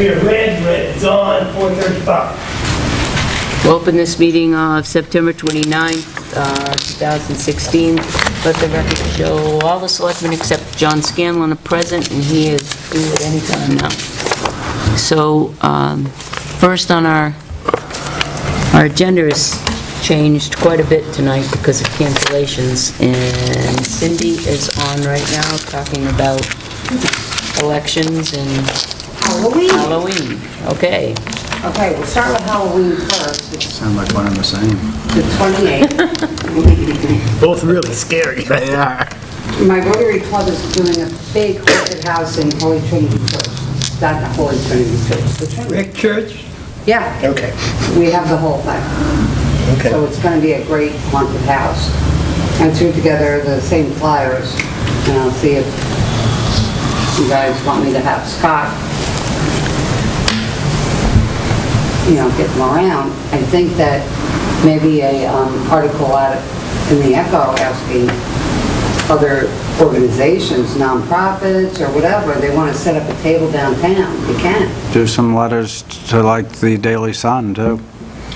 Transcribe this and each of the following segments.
We are red, it's on, 4:35. We'll open this meeting of September 29th, 2016. Let the record show all the selectmen except John Scanlon are present, and he is due at any time now. So, first on our agenda is changed quite a bit tonight because of cancellations, and Cindy is on right now talking about elections and Halloween. Okay. Okay, we'll start with Halloween first. Sound like one and the same. The 28th. Both really scary. They are. My Rotary Club is doing a big haunted house in Holy Trinity Church. Not the Holy Trinity Church. The Trinity. Rick Church? Yeah. Okay. We have the whole thing. Okay. So it's going to be a great haunted house. I threw together the same flyers, and I'll see if you guys want me to have Scott, get them around. I think that maybe a article out in the Echo asking other organizations, nonprofits or whatever, they want to set up a table downtown. You can. Do some letters to like the Daily Sun too.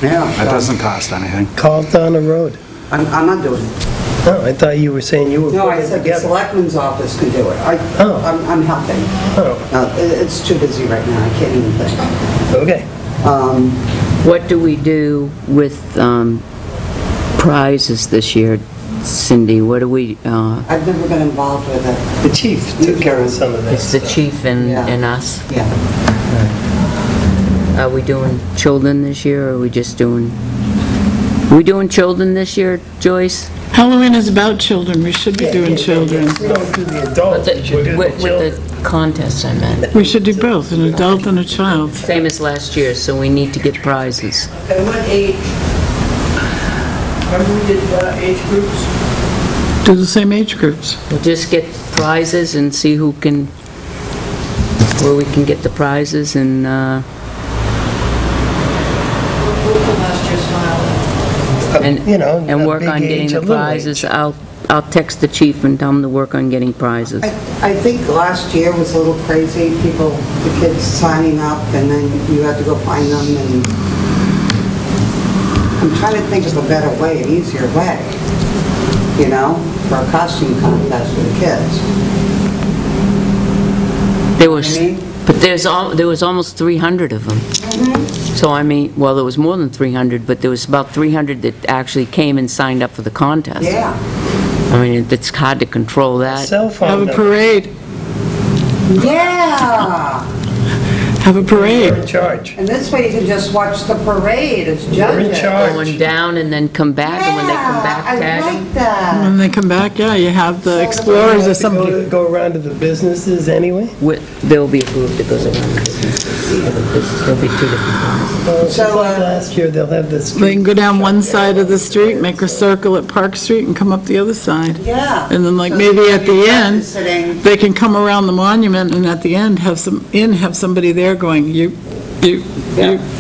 Yeah. That doesn't cost anything. Call down the road. I'm not doing it. No, I thought you were saying you were No, I putting it said the together. Selectmen's office can do it. I'm helping. Oh, It's too busy right now. I can't even think. okay. What do we do with prizes this year, Cindy? What do we, I've never been involved with it. The chief took care of some of that it's the stuff. chief and Yeah. and us? Yeah. Are we doing children this year, or are we just doing... Are we doing children this year, Joyce? Halloween is about children. We should be doing children. We don't do the adults, we should do the With children. the contests, I meant. We should do both, an adult and a child. Same as last year, so we need to get prizes. And what age? Remember we did age groups? Do the same age groups. We'll just get prizes and see who can, where we can get the prizes, and, What was last year's file? and work a on big getting age, the a little prizes. age. I'll text the chief and tell him to work on getting prizes. I think last year was a little crazy. The kids signing up, and then you had to go find them, and I'm trying to think of a better way, an easier way, for a costume contest for the kids. There was, I mean? but there was almost 300 of them. So I mean, well, there was more than 300, but there was about 300 that actually came and signed up for the contest. Yeah. I mean, it's hard to control that. Cell phone Have a number. parade. Yeah. Have a You're parade. in charge. And this way you can just watch the parade as You're in judges. charge. Going down and then come back, and when they come back, I tag 'em. like that. When they come back, yeah, you have the You explorers or have to somebody. go around to the businesses anyway? There'll be a group that goes around the business. There'll be 2 different ones. So, Last year, they'll have the They street. can go down one side of the street, make a circle at Park Street, and come up the other side. Yeah. And then, like, So maybe at the judges end, sitting- they can come around the monument, and at the end, have somebody there going, you,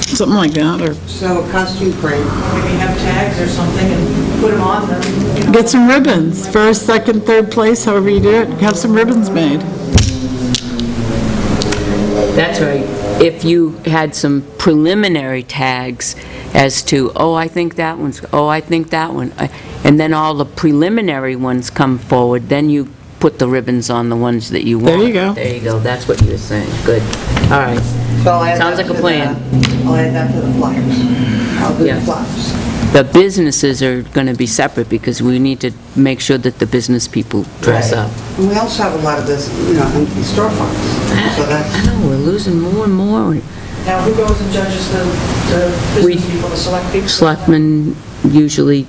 something like that, or So a costume parade. Maybe have tags or something and put them on them, get some ribbons, first, second, third place, however you do it, have some ribbons made. That's right. If you had some preliminary tags as to, I think that one, and then all the preliminary ones come forward, then you put the ribbons on the ones that you want. There you go. There you go. That's what you were saying. Good. All right. So I'll add Sounds that like a to plan. I'll add that to the flyers. I'll do Yeah. the flyers. The businesses are going to be separate because we need to make sure that the business people dress Right. up. And we also have a lot of this, empty storefronts. So that's, I know, we're losing more and more. Now, who goes and judges the business people, the select people? Selectmen usually,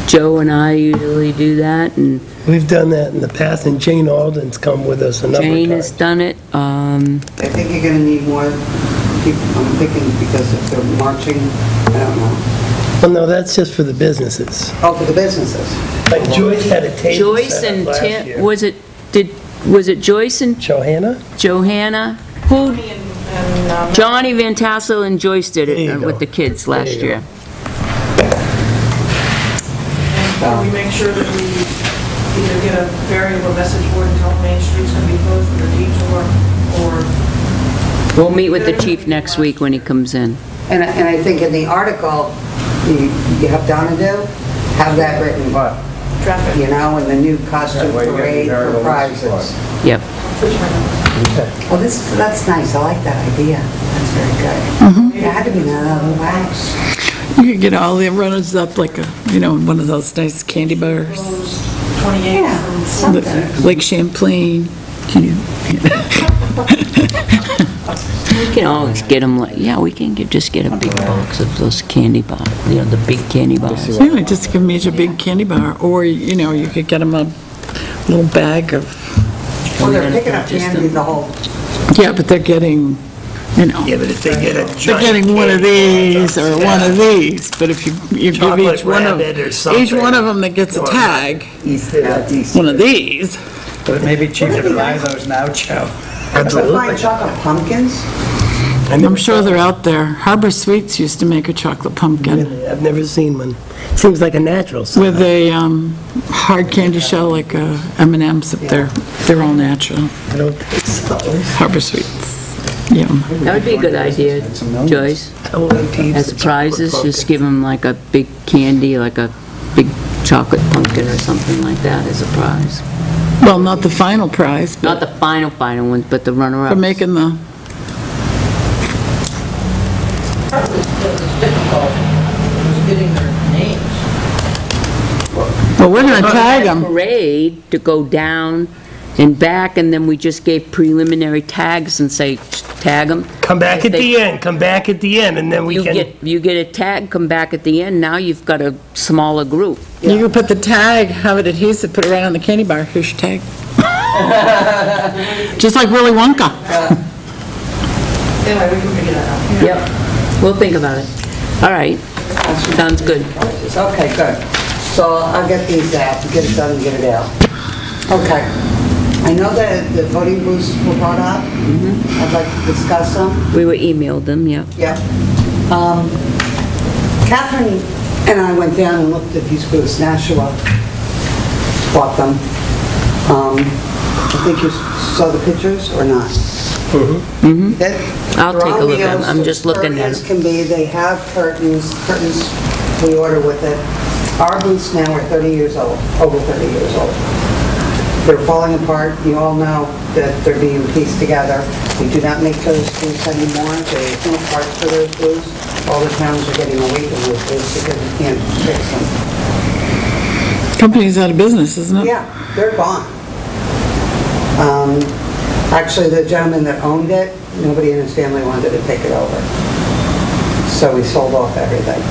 Joe and I usually do that, and We've done that in the past, and Jane Alden's come with us a number of Jane has times. done it. I think you're gonna need more people, I'm thinking, because if they're marching, I don't know. Well, no, that's just for the businesses. Oh, for the businesses. Like Joyce had a table Joyce set and up last Tim, year. was it Joyce and Johanna? Johanna? Who? And, Johnny Van Tassel and Joyce did There you it go. with the kids There last you go. year. and we make sure that we either get a variable message board and tell Main Street's gonna be closed for the detour, or We'll meet with the chief next week when he comes in. And I think in the article, you have Donna do, have that written, you know, and the new costume parade for prizes. Yep. Well, that's nice, I like that idea, that's very good. It had to be done out of the wax. You could get all the runners up like a, you know, one of those nice candy bars. Those 28 Yeah, from something. Lake Champlain. We can always get them, yeah, we can just get a big box of those candy bars, you know, the big candy bars. Yeah, just give me a big candy bar, or, you know, you could get them a little bag of, Well, they're picking up candy the whole, yeah, but they're getting, you know, Yeah, but if they get a they're giant getting one of candy these or one of these, but if you give Chocolate each one of, rabbit or each something. one of them that gets a tag, one of these. But it may be cheaper to buy those now, Joe. find Absolutely. chocolate pumpkins. I'm sure they're out there. Harbor Sweets used to make a chocolate pumpkin I've never seen one. Seems like a natural. with a hard candy shell like M&M's. They're all natural. I don't think so. Harbor Sweets. Yeah. That would be a good idea, Joyce. As prizes, just give them like a big candy, like a big chocolate pumpkin or something like that as a prize. Well, not the final prize, Not but the final ones, but the runner-ups. for making the, Part of this difficult was getting their names. well, we're going to tag them. Parade to go down and back, and then we just gave preliminary tags and say, tag them. Come back at the end, come back at the end, and then we You can, get a tag, come back at the end, now you've got a smaller group. You can put the tag, have it adhesive, put it right on the candy bar. Here's your tag. Just like Willy Wonka. Anyway, we can figure that out. Yep, we'll think about it. All right, sounds good. Okay, good. So I'll get these out, get it done and get it out. Okay. I know that the voting booths were brought up. I'd like to discuss them. We were emailed them, yeah. Yeah. Catherine and I went down and looked at these booths. Nashua bought them. I think you saw the pictures or not? I'll take a look at them, I'm just looking at Curtains them. can be, they have curtains we order with it. Our booths now are 30 years old, over 30 years old. They're falling apart. You all know that they're being pieced together. We do not make those booths anymore. There's no parts for those booths. All the towns are getting away from those booths because we can't fix them. Company's out of business, isn't it? Yeah, they're gone. Actually, the gentleman that owned it, nobody in his family wanted to take it over. So we sold off everything.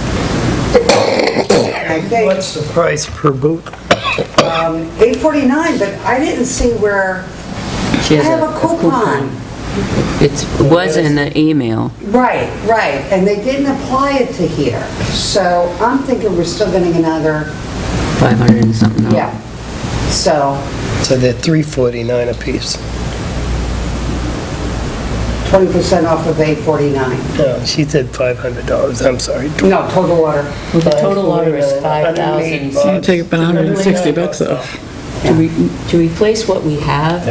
I think what's the price per boot? $8.49, but I didn't see where, She I has have a coupon. It was in the email. Right, and they didn't apply it to here. So I'm thinking we're still getting another, 500 and something. yeah. So So they're $3.49 a piece. 20% off of $8.49. No, she said $500, I'm sorry. No, total order. Well, the total order is 5,000. So you take about $160 off. To replace what we have,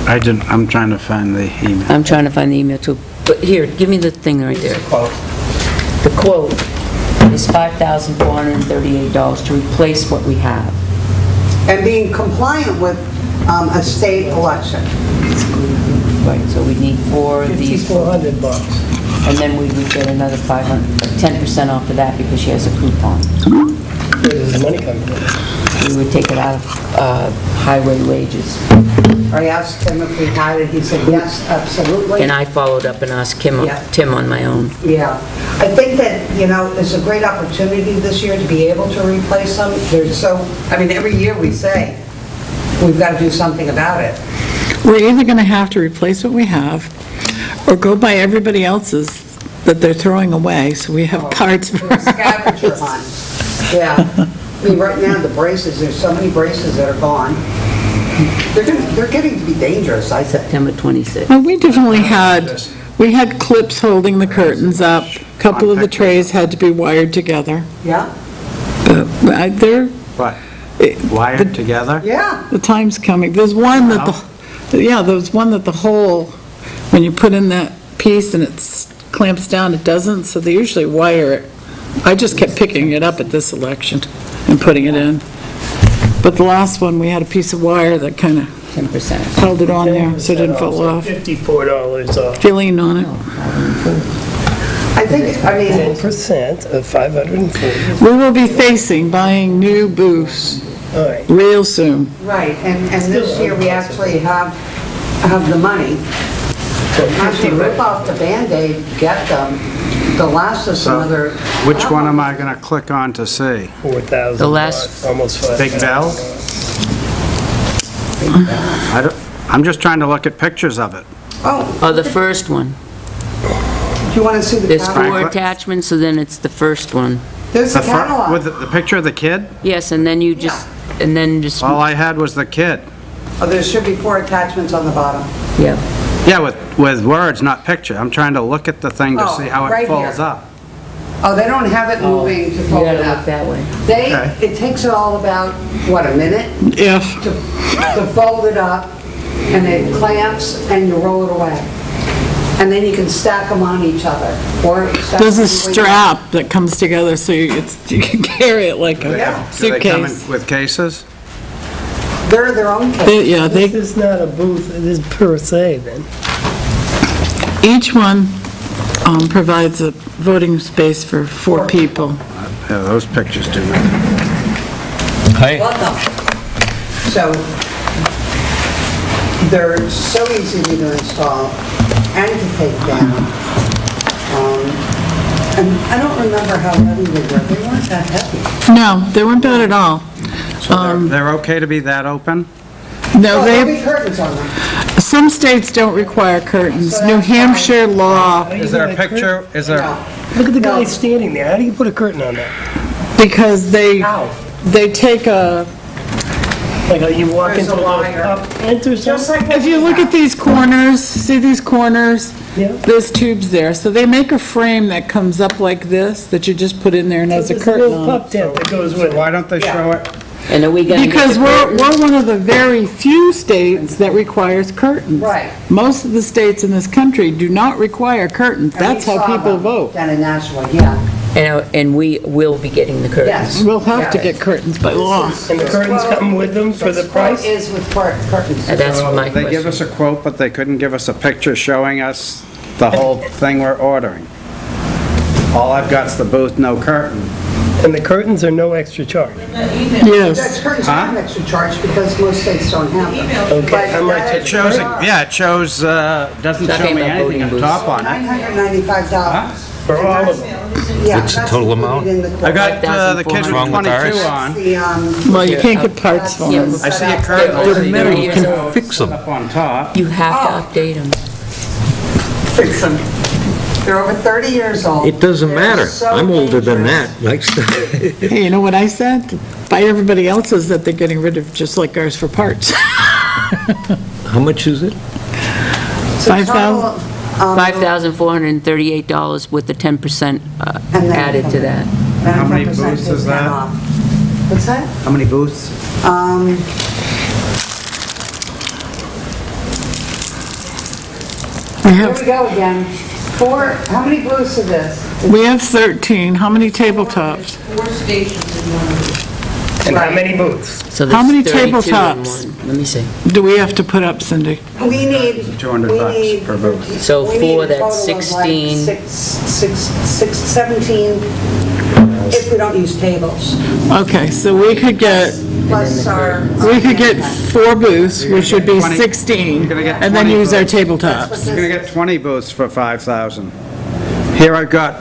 I'm trying to find the email. I'm trying to find the email too. But here, give me the thing right there. The quote is $5,438 to replace what we have. And being compliant with a state election. Right, so we need 4 of these, $5,400. and then we would get another 500, 10% off of that because she has a coupon. Where does the money come from? We would take it out of highway wages. I asked him if we had it, he said, yes, absolutely. And I followed up and asked Tim on my own. Yeah, I think that, you know, it's a great opportunity this year to be able to replace them. Every year we say, we've got to do something about it. We're either going to have to replace what we have, or go buy everybody else's that they're throwing away, so we have parts for Scavenger ours. hunt. Yeah. I mean, right now, the braces, there's so many braces that are gone. They're getting to be dangerous, I think. September 26th. Well, we definitely had clips holding the curtains up. A couple of the trays had to be wired together. Yeah? But they're, What? Wired together? Yeah. the time's coming. There's one that there was one that the whole when you put in that piece and it clamps down, it doesn't, so they usually wire it. I just kept picking it up at this election and putting it in. But the last one, we had a piece of wire that kind of 10%. held it on there, so it didn't fall off. $54 off. If you lean on it. I think, 10% of 540. We will be facing buying new booths All right. real soon. right, and this year we actually have the money. Actually, rip off the Band-Aid, get them, they'll last us another. Which one am I going to click on to see? 4,000. The last- Almost 5,000. Big Bell? I'm just trying to look at pictures of it. Oh, the first one. Do you want to see the There's catalog? 4 attachments, so then it's the first one. There's the The catalog. with the picture of the kid? Yes, and then you just, and then just, All I had was the kid. Oh, there should be 4 attachments on the bottom. yeah. Yeah, with words, not picture. I'm trying to look at the thing to Oh, see how right it folds here. up. Oh, they don't have it moving to You fold gotta it look up. that way. Okay. It takes all about, what, a minute If, to fold it up, and it clamps, and you roll it away. And then you can stack them on each other, or stack there's them a the way you- strap that comes together so you can carry it like Yeah. a Do they come suitcase. in with cases? They're their own case. Yeah, This is not a booth, it is per se then. each one provides a voting space for 4 people. Yeah, those pictures do. Welcome. So, they're so easy to install and to take down. And I don't remember how heavy they were. They weren't that heavy. No, they weren't bad at all. They're okay to be that open? No, Oh, there'll they, be curtains on them. some states don't require curtains. So New that's Hampshire law, Is there a picture, is there, No. Look at the guy No. standing there. How do you put a curtain on that? because they take a, Like how you walk There's into a a wire. little up enter Just something? like. if you look at these corners, see these corners? Yeah. There's tubes there, so they make a frame that comes up like this, that you just put in there and has a There's curtain little on it. pup tent that goes with it. why don't they show it? And are we gonna get Because the we're curtain? one of the very few states that requires curtains. Right. Most of the states in this country do not require curtains. That's how people vote. Down in Nashua, yeah. And we will be getting the curtains. Yes. We'll have to Yeah. get curtains by law. And the curtains come with them for the This quote price? is with curtains. That's my They give us question. a quote, but they couldn't give us a picture showing us the whole thing we're ordering. All I've got's the booth, no curtain. And the curtains are no extra charge. That Yes. curtains are an extra charge because most states don't have them. Okay, how much It shows, it shows, doesn't show Talking me about anything voting up booths. top on it. $995. For all of them? Yeah. It's the that's total included in the I quote. got the kid with 5,400. Wrong with 22 ours? on. The, Well, you can't get parts for them. I see a curtain. I Doesn't see matter, you years can old. fix them. up on top. You have to update them. fix them. They're over 30 years old. It doesn't They're matter. so I'm older than dangerous. that. Like, Hey, you know what I said? Buy everybody else's that they're getting rid of, just like ours for parts. how much is it? So 5,000? total, $5,438 with the 10% And then- added to that. How many 10% booths is discount that? off. What's that? How many booths? Here we go again. How many booths is this? We have 13. How many tabletops? 4 stations in one of these. And how Right. many booths? So How there's many 32 in tabletops? one. Let me see. Do we have to put up, Cindy? We need. $200 we need- per booth. So we need four, a that's total of like 16. 17 if we don't use tables. Okay, so we could get, Plus our. 4 booths, which would be 20 16, You're gonna get and then 20 use our booths. tabletops. You're gonna get 20 booths for 5,000. Here I've got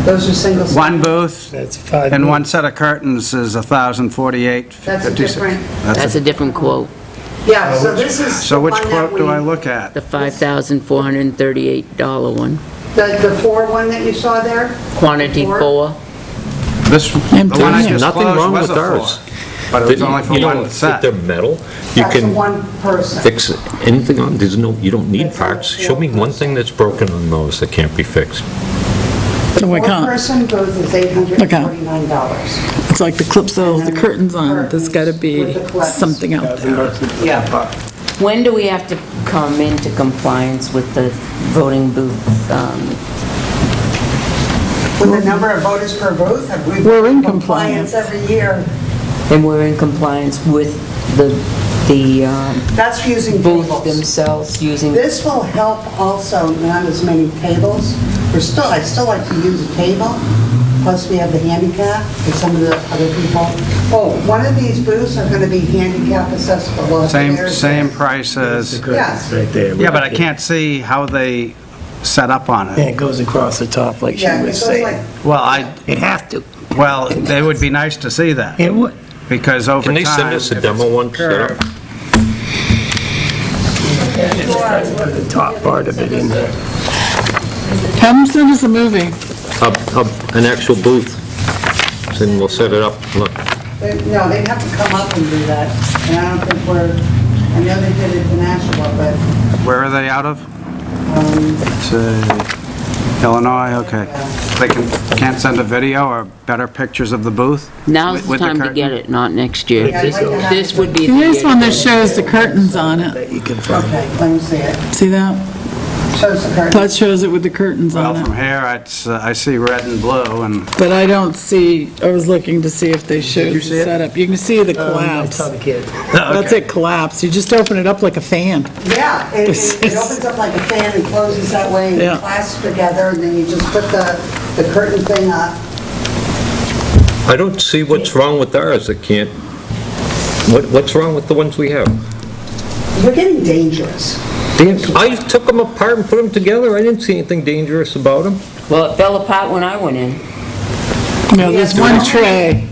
Those are single. one booth, That's 5. and one set of curtains is 1,048. That's a different, That's a different quote. yeah, so this is. So the which one that quote do we- I look at? The $5,438 one. The 4 one that you saw there? Quantity 4. This, the I'm one I telling you. just Nothing closed wrong was with a 4. ours. But it was only for You know, one if set. they're metal, you That's a can one person. fix anything on, you don't need parts. Show me one thing that's broken on those that can't be fixed. The No, I can't. 4-person booth is $849. It's like the clips of the curtains on it, there's gotta be something out there. Yeah. When do we have to come into compliance with the voting booth? With the number of voters per booth, We're in compliance. every year. And we're in compliance with the That's using booth tables. themselves using... This will help also, not as many tables. I still like to use a table, plus we have the handicap for some of the other people. Oh, one of these booths are gonna be handicap accessible. Well, there's- Same price That's as, the Yes. curtains right there. yeah, but I can't see how they set up on And it. it goes across the top like she Yeah, it was goes saying. like, Well, It has to. it would be nice to see that, It would. because over Can time... they send us a if demo it's one set up? curved, Put the top part of it in there. Have them send us a movie. An actual booth, then we'll set it up. Look, no, they'd have to come up and do that. And I don't think I know they did it to Nashua, but Where are they out of? It's Illinois, okay. They can't send a video or better pictures of the booth? Now's the with time to curtain? get it, not next year. Yeah, I'd like to have This it. would be the Here's year one to that get it. shows the curtains on it. That you can find. okay, let me see it. See that? Shows the curtain. That shows it with the curtains Well, on from it. here, I see red and blue, and But I don't see, I was looking to see if they showed the see it? setup. You can see the I collapse. saw the kid. That's it, collapse. You just open it up like a fan. Yeah, it opens up like a fan and closes that way, and Yeah. it clasps together, and then you just put the curtain thing up. I don't see what's wrong with ours. It can't, what's wrong with the ones we have? You're getting dangerous. I took them apart and put them together. I didn't see anything dangerous about them. Well, it fell apart when I went in. No, there's one tray.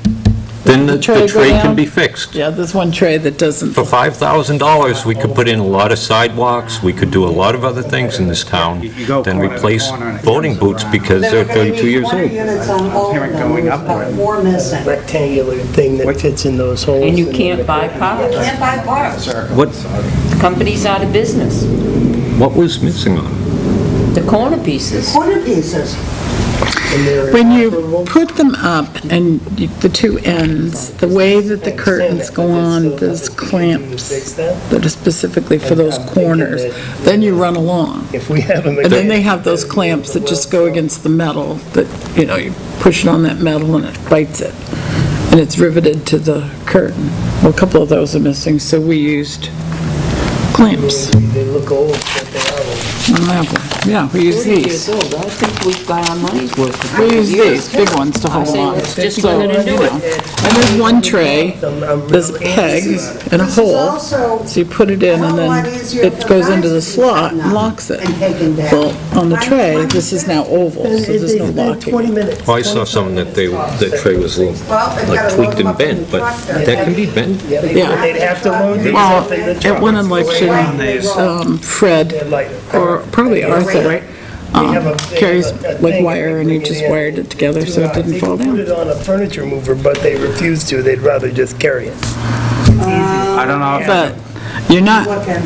Then the tray go tray down? can be fixed. Yeah, there's one tray that doesn't. For $5,000, we could put in a lot of sidewalks, we could do a lot of other things in this town You go than corner to replace corner and it voting comes boots around. because Then they're we're gonna 32 need years 20 old. units on all Hear of it them. going There's upward. about 4 missing. Rectangular thing that fits in those holes. And you and can't buy You parts. can't buy parts. What, The company's out of business. what was missing on it? The corner pieces. Corner pieces. and they're When you inoperable. put them up and the two ends, the way that the curtains go on, there's clamps that are specifically for those corners. Then you run along. If we have them. And then they have those clamps that just go against the metal, that, you push it on that metal and it bites it. And it's riveted to the curtain. Well, a couple of those are missing, so we used clamps. They look old, but they are old. I don't have one. Yeah, we use 30 these. years old, I think we've got our money's worth. We use these, big ones to I hold say on. let's just So, go ahead and do it. And there's one tray, there's a peg and a This is hole. also So you put it in and then it goes into the slot and locks it. Well, on the tray, this is now oval, so there's no 20 locking. minutes. Oh, I saw something that that tray was a little, Well, they've like gotta tweaked load them and up in bent, the but truck there. that can be bent. Yeah. They'd have to load these Well, up in the at truck. one election, Fred, They're lighter. or probably Arthur, They have a- they carries have a like thing wire and he that they just bring in. wired it together so it didn't fall They could put down. it on a furniture mover, but they refuse to. They'd rather just carry it. I don't know if But you're not, Looking.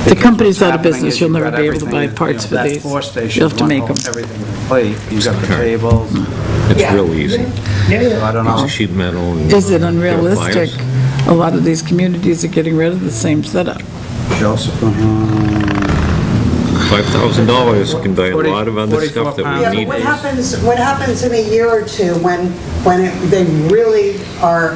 the company's out of happening business, is you'll you've never got be able to buy everything, parts for that these. four station, You'll have to one make whole- them. everything complete. You've got the tables, It's Yeah. real easy. Yeah, I don't know. Use sheet metal and... Is it get unrealistic? wires. A lot of these communities are getting rid of the same setup. Joseph, $5,000 can buy a lot of other 44 stuff that pounds. Yeah, we but need. what happens in a year or two when they really are,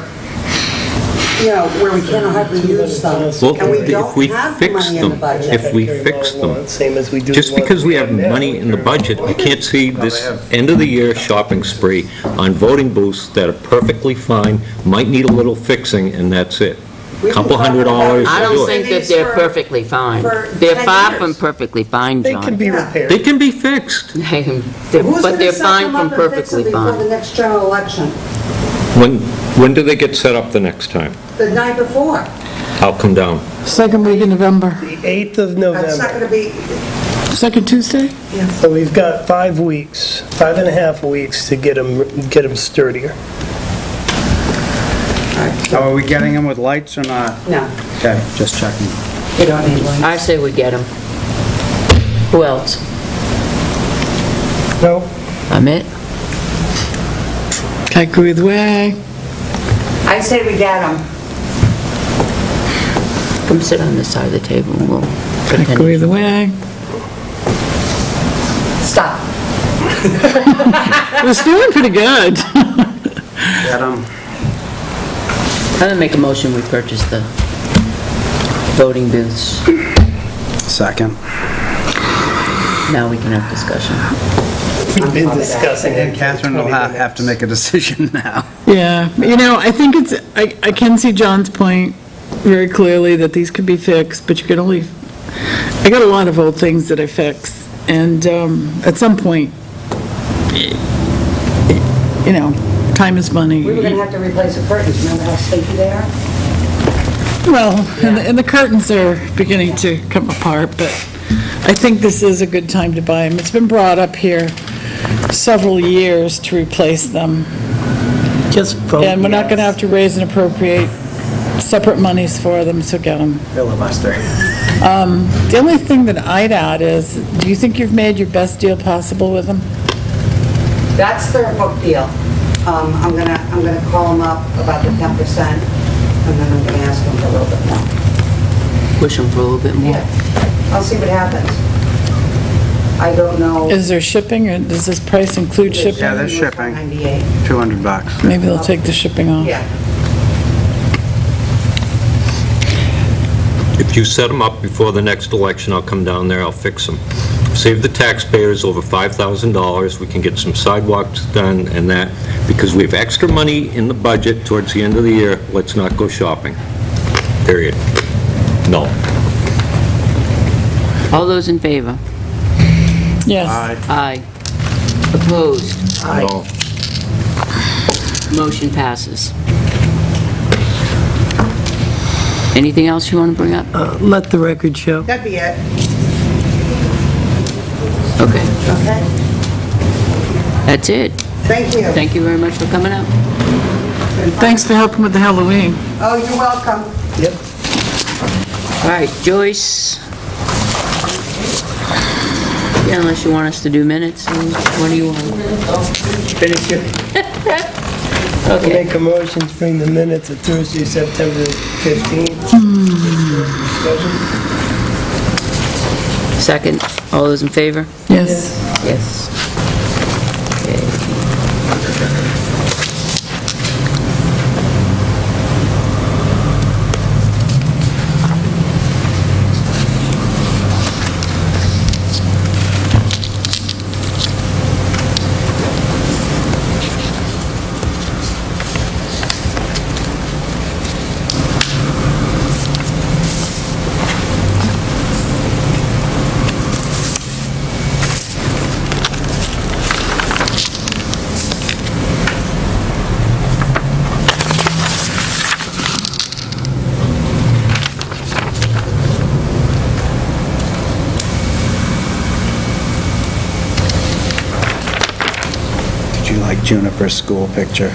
where we can't hardly use them? Well, And we if don't we have fix money in the them, budget. if we fix them, Same as we do. just the ones because we have now. money in the budget, I can't see this end of the year shopping spree on voting booths that are perfectly fine, might need a little fixing, and that's it. We've been Couple $100 talking about- I to do don't it. think that they're perfectly fine. for They're 10 far years. from perfectly fine, They can John. be Yeah. repaired. They can be fixed. Who's But gonna they're set fine them from up and fix them perfectly before the fine. next general election? When do they get set up the next time? The night before. I'll come down. Second week in November, The 8th of That's not November. gonna be, second Tuesday? So we've got 5 weeks, 5.5 weeks to get them sturdier. are we getting them with lights or not? no, Okay, just checking. you don't need one. I say we get them. Who else? No, I'm it. I agree with Way. I say we get them. Come sit on this side of the table and we'll pretend. Go either way. Stop. It was feeling pretty good. Get 'em. I'm gonna make a motion, we purchase the voting booths. Second. Now we can have discussion. We've been discussing it. And Catherine will have to make a decision now. Yeah, I think I can see John's point very clearly that these could be fixed, but you can only, I got a lot of old things that I fix, and at some point, time is money. We were gonna have to replace the curtains, remember how stinky they are? Well, and the curtains are beginning to come apart, but I think this is a good time to buy them. It's been brought up here several years to replace them. Just vote And we're not going to yes. have to raise and appropriate separate monies for them, so get them. Filibuster. The only thing that I'd add is, do you think you've made your best deal possible with them? That's their book deal. I'm gonna call them up about the 10%, and then I'm gonna ask them for a little bit more. Push them for a little bit more. Yeah, I'll see what happens. I don't know. Is there shipping, or does this price include shipping? Yeah, there's shipping. 98, $200. Maybe they'll take the shipping off. yeah. If you set them up before the next election, I'll come down there, I'll fix them. Save the taxpayers over $5,000, we can get some sidewalks done and that, because we have extra money in the budget towards the end of the year, let's not go shopping. Period. No. All those in favor? Yes. Aye. Opposed? No. Motion passes. Anything else you want to bring up? Let the record show. That'd be it. Okay, Okay. that's it. Thank you. Thank you very much for coming out. Thanks for helping with the Halloween. Oh, you're welcome. Yep. All right, Joyce. Yeah, unless you want us to do minutes, what do you want? Finish your, Okay, make a motion to bring the minutes of Thursday, September 15th. second. All those in favor? Yes. Yes. Okay. Did you like Juniper's school picture?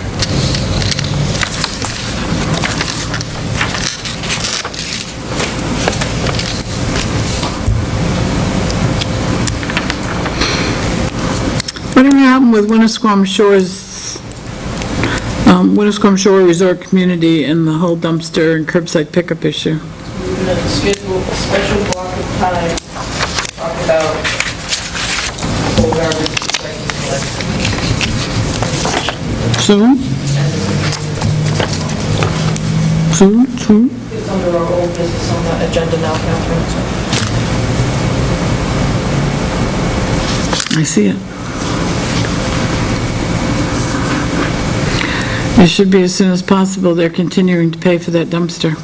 Whatever happened with Winnisquam Shores, Winnisquam Shore Resort Community and the whole dumpster and curbside pickup issue? We're gonna schedule a special block of time, to talk about whole garbage recycling collection. Soon? Soon? It's under our old business on the agenda now, Catherine, so. I see it. It should be as soon as possible. They're continuing to pay for that dumpster.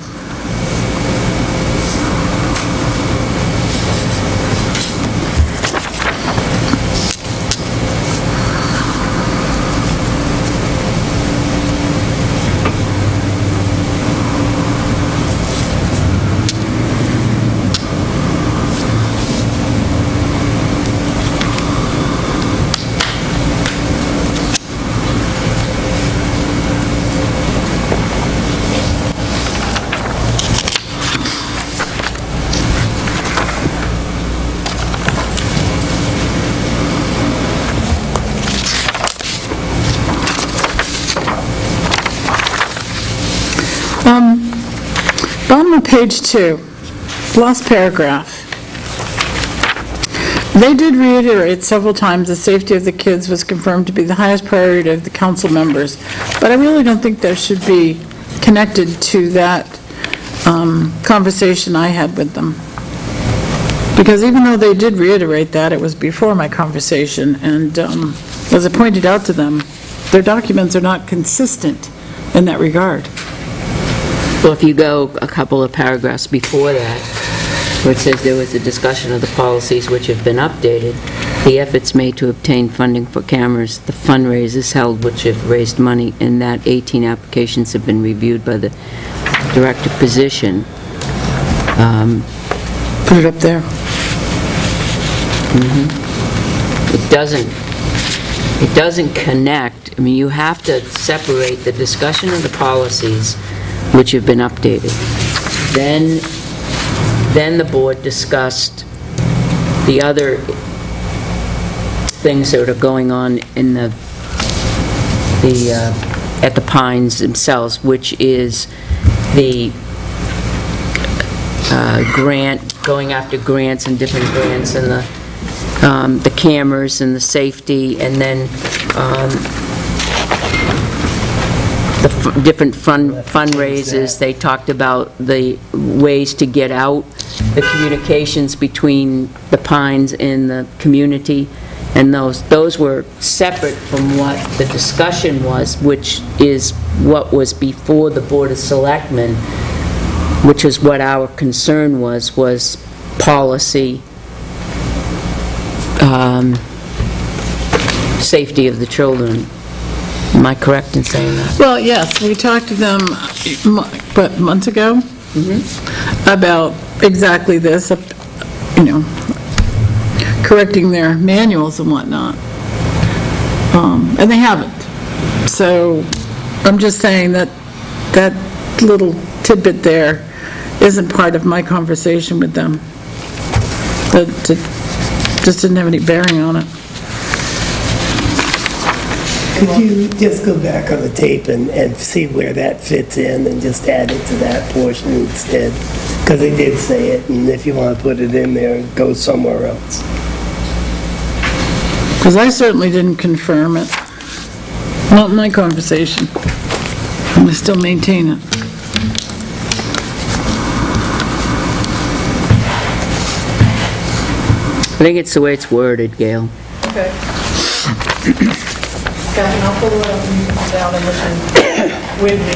Bottom of page 2, last paragraph. They did reiterate several times the safety of the kids was confirmed to be the highest priority of the council members, but I really don't think that should be connected to that conversation I had with them. Because even though they did reiterate that, it was before my conversation, and as I pointed out to them, their documents are not consistent in that regard. Well, if you go a couple of paragraphs before that, where it says there was a discussion of the policies which have been updated, the efforts made to obtain funding for cameras, the fundraisers held which have raised money, and that 18 applications have been reviewed by the director position. Put it up there. It doesn't connect. I mean, you have to separate the discussion of the policies which have been updated. Then the board discussed the other things that are going on in at the Pines themselves, which is the grant, going after grants and different grants, and the cameras and the safety, and then the different fundraisers. They talked about the ways to get out, the communications between the Pines and the community, and those were separate from what the discussion was, which is what was before the Board of Selectmen, which is what our concern was policy, safety of the children. Am I correct in saying that? Well, yes, we talked to them, months ago? About exactly this, correcting their manuals and whatnot. And they haven't. So I'm just saying that that little tidbit there isn't part of my conversation with them. That just didn't have any bearing on it. Could you just go back on the tape and see where that fits in and just add it to that portion instead? Because they did say it, and if you want to put it in there, go somewhere else. Because I certainly didn't confirm it. Not in my conversation. And I still maintain it. I think it's the way it's worded, Gail. Okay. Catherine, I'll pull it up and you can sit down and listen with me.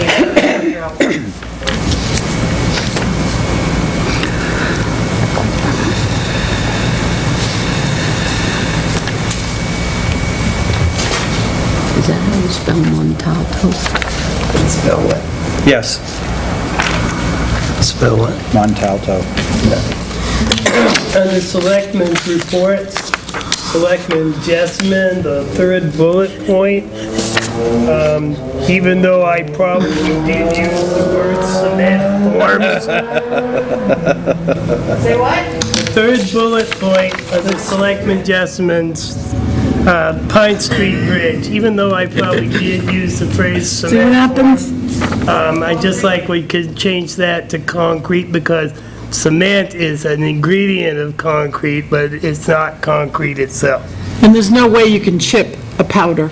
Is that how you spell Montalto? Spell what? Yes, Spell what? Montalto. Under Selectmen's reports, Selectman Jessamine, the third bullet point, even though I probably did use the word cement forms. Say what? Third bullet point of the Selectman Jessamine's Pine Street Bridge, even though I probably did use the phrase See what cement. happens? I just like we could change that to concrete, because cement is an ingredient of concrete, but it's not concrete itself. And there's no way you can chip a powder.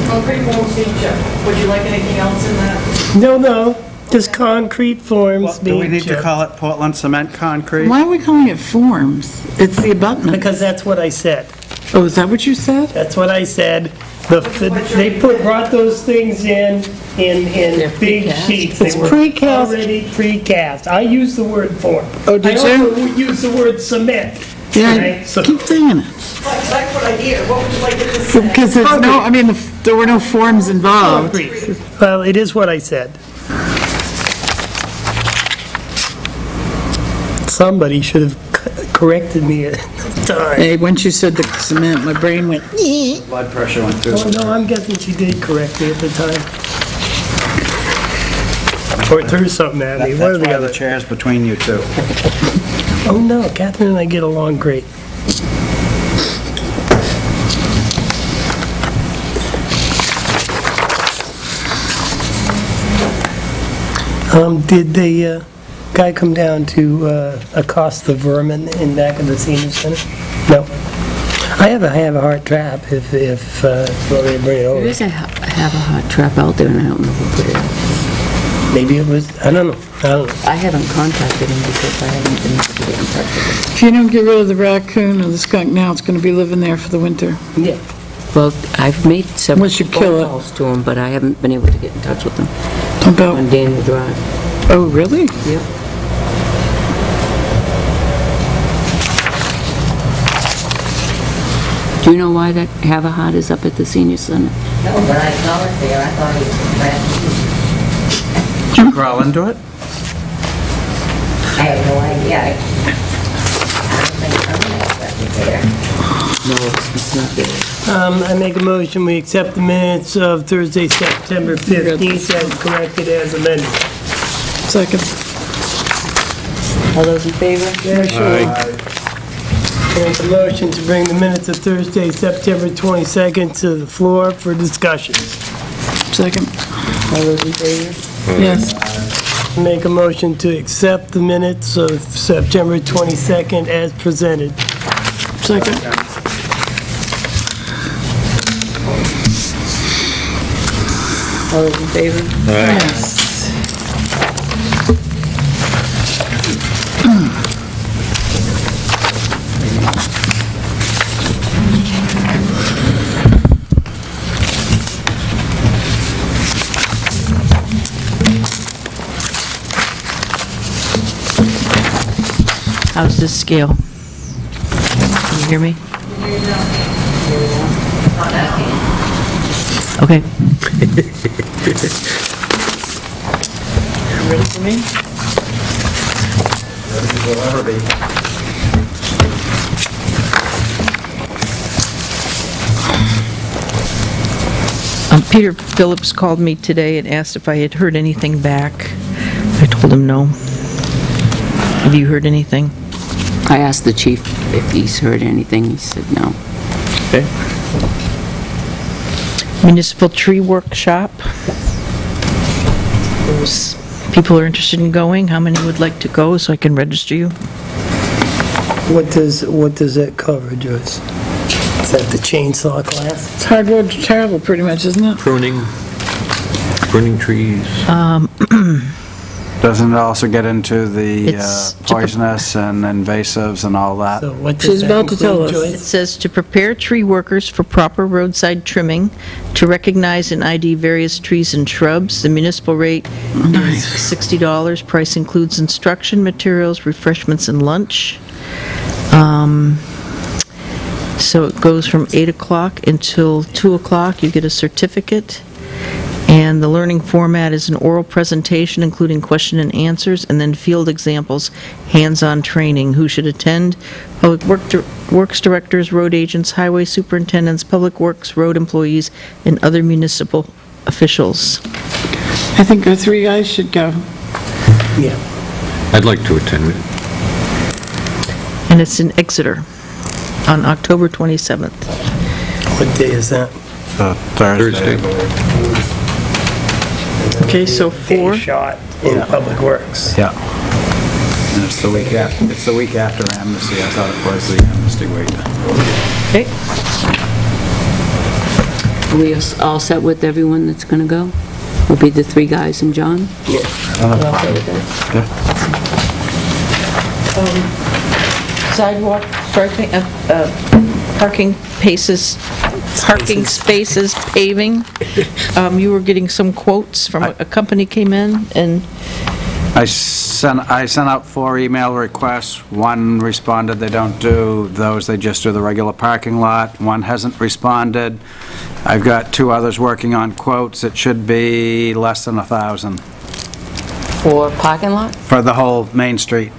Concrete forms being chipped. Would you like anything else in that? No, just concrete forms Do we being need to chipped. call it Portland Cement Concrete? Why are we calling it forms? It's the abutment. Because that's what I said. Oh, is that what you said? That's what I said. They brought those things in They're big precast. sheets. It's They were precast. already precast. I use the word form. Oh, did I you? also use the word cement. Yeah, right? So- keep saying it. That's what I hear. What would you like it to say? Because there's no, I mean, there were no forms involved. Concrete. Well, it is what I said. Somebody should have corrected me at the time. Hey, once you said the cement, my brain went, Blood pressure went through. Oh, no, I'm guessing she did correct me at the time. Or threw something at me, one or That's the why other. the chair's between you two. Oh, no, Catherine and I get along great. Did they guy come down to accost the vermin in back of the senior center? No. I have a heart trap if you want me to bring it There over. is have a hot trap out there, and I don't know who put it out. Maybe it was, I don't know. I haven't contacted him because I haven't been able to get in touch with him. If you don't get rid of the raccoon or the skunk now, it's gonna be living there for the winter. Yeah. Well, I've made several Once you kill phone it. calls to him, but I haven't been able to get in touch with him About, on Daniel Drive. oh, really? Yep. Do you know why that Have-A-Heart is up at the senior center? No, but I saw it there, I thought it was Did you crawl into it? I have no idea. I don't think I'm there. No, it's not there. I make a motion, we accept the minutes of Thursday, September 15th as corrected as amended. Second. All those in favor? Make a motion to bring the minutes of Thursday, September 22nd to the floor for discussion. Second. All those in favor? Yes. Make a motion to accept the minutes of September 22nd as presented. Second. All those in favor? Yes. How's this scale? Can you hear me? Okay. Ready for me? Peter Phillips called me today and asked if I had heard anything back. I told him no. Have you heard anything? I asked the chief if he's heard anything. He said no. Okay. Municipal tree workshop. Those people are interested in going. How many would like to go so I can register you? What does that cover, Joyce? Is that the chainsaw class? It's hard road to travel, pretty much, isn't it? Pruning trees. Doesn't it also get into the It's to- poisonous and invasives and all that? So what She's does that about to tell include, us. It Joyce? says to prepare tree workers for proper roadside trimming, to recognize and ID various trees and shrubs. The municipal rate is $60. Price includes instruction, materials, refreshments, and lunch. So it goes from 8 o'clock until 2 o'clock. You get a certificate. And the learning format is an oral presentation, including question and answers, and then field examples, hands-on training. Who should attend? Public Works directors, road agents, highway superintendents, public works, road employees, and other municipal officials. I think the three guys should go. Yeah. I'd like to attend it. And it's in Exeter on October 27th. What day is that? Thursday. Okay, so Day 4. shot in Public Works. Yeah. And it's the week after amnesty. I thought it was the amnesty week. Okay. Are we all set with everyone that's going to go? Will be the three guys and John? Yeah. You all set with that? Sidewalk striping, parking spaces, paving. You were getting some quotes from a company came in, and I sent out 4 email requests. One responded they don't do those, they just do the regular parking lot. One hasn't responded. I've got 2 others working on quotes. It should be less than 1,000 For parking lot? for the whole Main Street.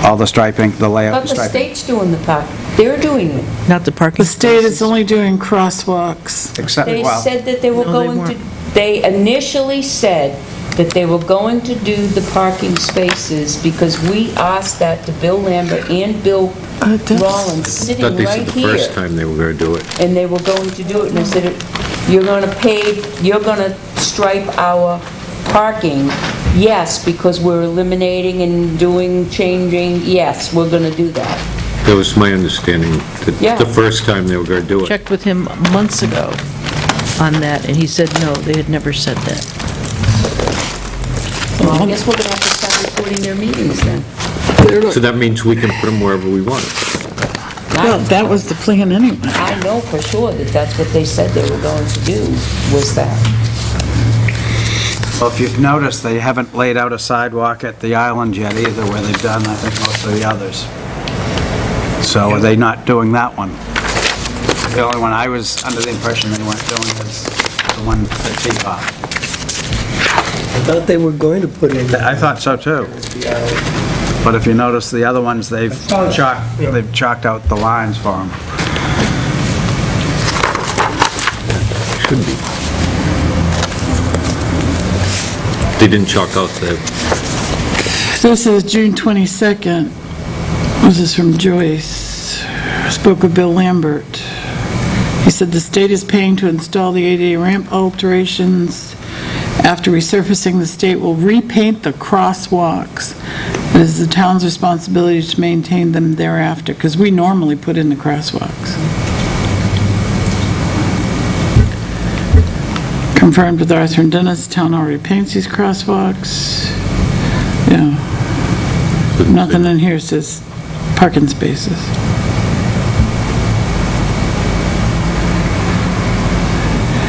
All the striping, the layout But and the striping. state's doing the park, they're doing it. not the parking The state spaces. is only doing crosswalks. Except, They well, said that they were No, they going to, weren't. they initially said that they were going to do the parking spaces because we asked that to Bill Lambert and Bill that's- Rollins sitting Thought they right said the here. first time they were going to do it. And they were going to do it, and I said, you're gonna stripe our parking Yes, because we're eliminating and changing, yes, we're gonna do that. That was my understanding, Yeah. the first time they were going to do it. Checked with him months ago on that, and he said no, they had never said that. Well, I guess we're gonna have to start recording their meetings then. So that means we can put them wherever we want. Well, that was the plan anyway. I know for sure that that's what they said they were going to do, was that. Well, if you've noticed, they haven't laid out a sidewalk at the island yet either, where they've done, I think, most of the others. So are they not doing that one? The only one I was under the impression they weren't doing is the one at Teapot. I thought they were going to put in. I thought so too. But if you notice, the other ones, they've chalked out the lines for them. Should be. They didn't chalk out the, This is June 22nd. This is from Joyce. Spoke with Bill Lambert. He said the state is paying to install the ADA ramp alterations. After resurfacing, the state will repaint the crosswalks. It is the town's responsibility to maintain them thereafter, because we normally put in the crosswalks. Confirmed with Arthur and Dennis, town already paints these crosswalks. Yeah. Nothing in here says parking spaces.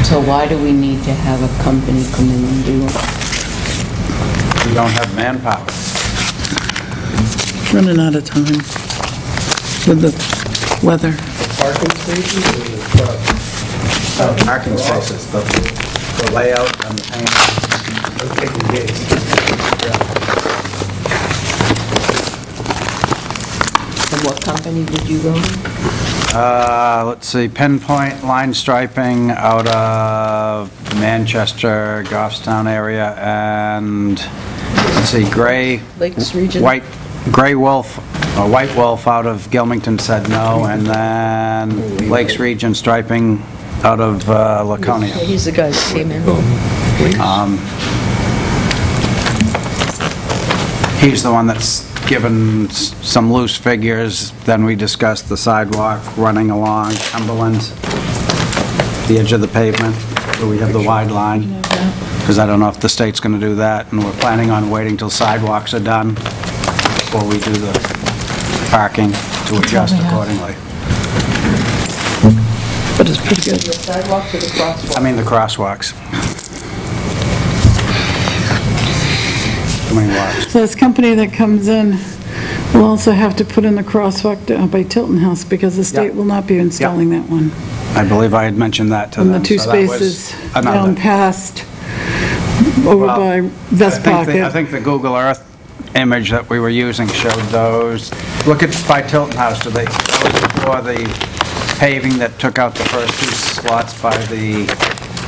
So why do we need to have a company come in and do it? We don't have manpower. Running out of time with the weather. Parking spaces or the truck? Parking spaces, the layout and the paint. Okay, good. And what company did you go with? Let's see, Pinpoint line striping out of Manchester, Goffstown area, and, let's see, Gray... Lakes region? Gray Wolf, or White Wolf out of Gilmington said no, and then Lakes Region striping out of Laconia. He's the guy who came in. He's the one that's given some loose figures. Then we discussed the sidewalk running along Cumberland, the edge of the pavement, where we have the wide line. Because I don't know if the state's going to do that, and we're planning on waiting till sidewalks are done before we do the parking to adjust accordingly. But it's pretty good. The sidewalks or the crosswalk? I mean, the crosswalks. How many walks? So this company that comes in will also have to put in the crosswalk down by Tilton House, because the state will not be installing that one. I believe I had mentioned that to them. And the two so that was spaces another- down past, over Well, by Vest I Pocket. think the Google Earth image that we were using showed those. Look at by Tilton House, that was before the paving that took out the first two slots by the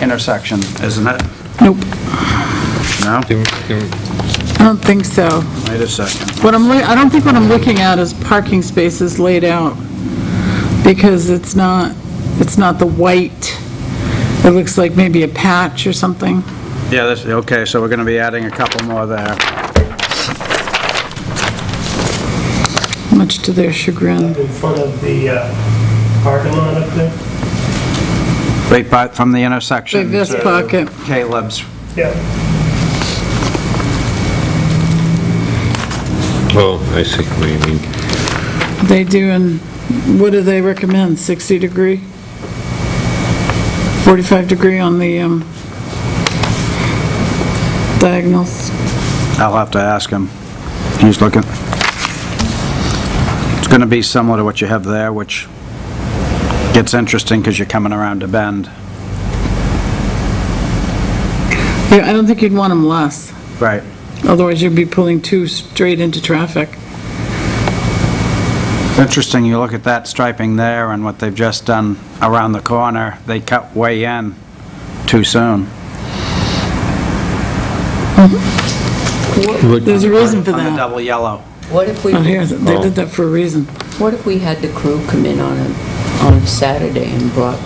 intersection, isn't it? Nope, No? I don't think so. Wait a second. I don't think what I'm looking at is parking spaces laid out, because it's not the white. It looks like maybe a patch or something. Yeah, okay, so we're going to be adding a couple more there. Much to their chagrin. In front of the parking lot up there? Right by, from the intersection. By Vest to Pocket. Caleb's. Yeah. oh, I see what you mean. They do, and what do they recommend, 60 degree? 45 degree on the diagonals? I'll have to ask him. He's looking. It's going to be similar to what you have there, which gets interesting because you're coming around to Bend. Yeah, I don't think you'd want them less. Right. Otherwise, you'd be pulling two straight into traffic. It's interesting, you look at that striping there and what they've just done around the corner, they cut way in too soon. There's a reason for On the that. double yellow. What if we, Oh, here, they did that for a reason. what if we had the crew come in on a Saturday and brought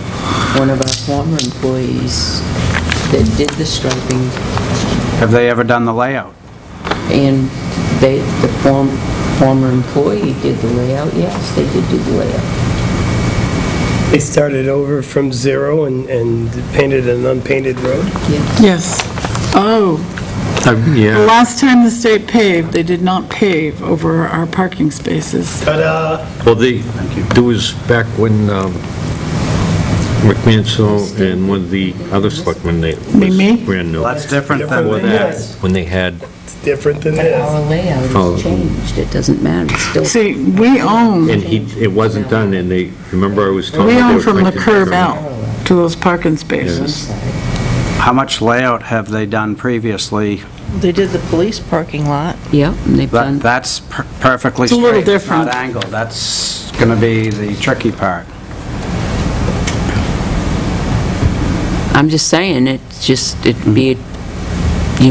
one of our former employees that did the striping? Have they ever done the layout? And the former employee did the layout, yes, they did do the layout. They started over from zero and painted an unpainted road? Yes. Oh, the Yeah, last time the state paved, they did not pave over our parking spaces. Ta-da! well, there was back when McManso and one of the other selectmen, they Me? was brand new. That's different Different than than this. this. When they had, It's different than But our this. layout Oh. has changed, it doesn't matter, it's still. See, we own, and it wasn't done, and they, remember I was telling you. we they own were from trying the to curb do- out to those parking spaces. How much layout have they done previously? They did the police parking lot. Yep, and they've done, That's perfectly It's a straight. little different. Not angled. That's going to be the tricky part. I'm just saying, it'd be,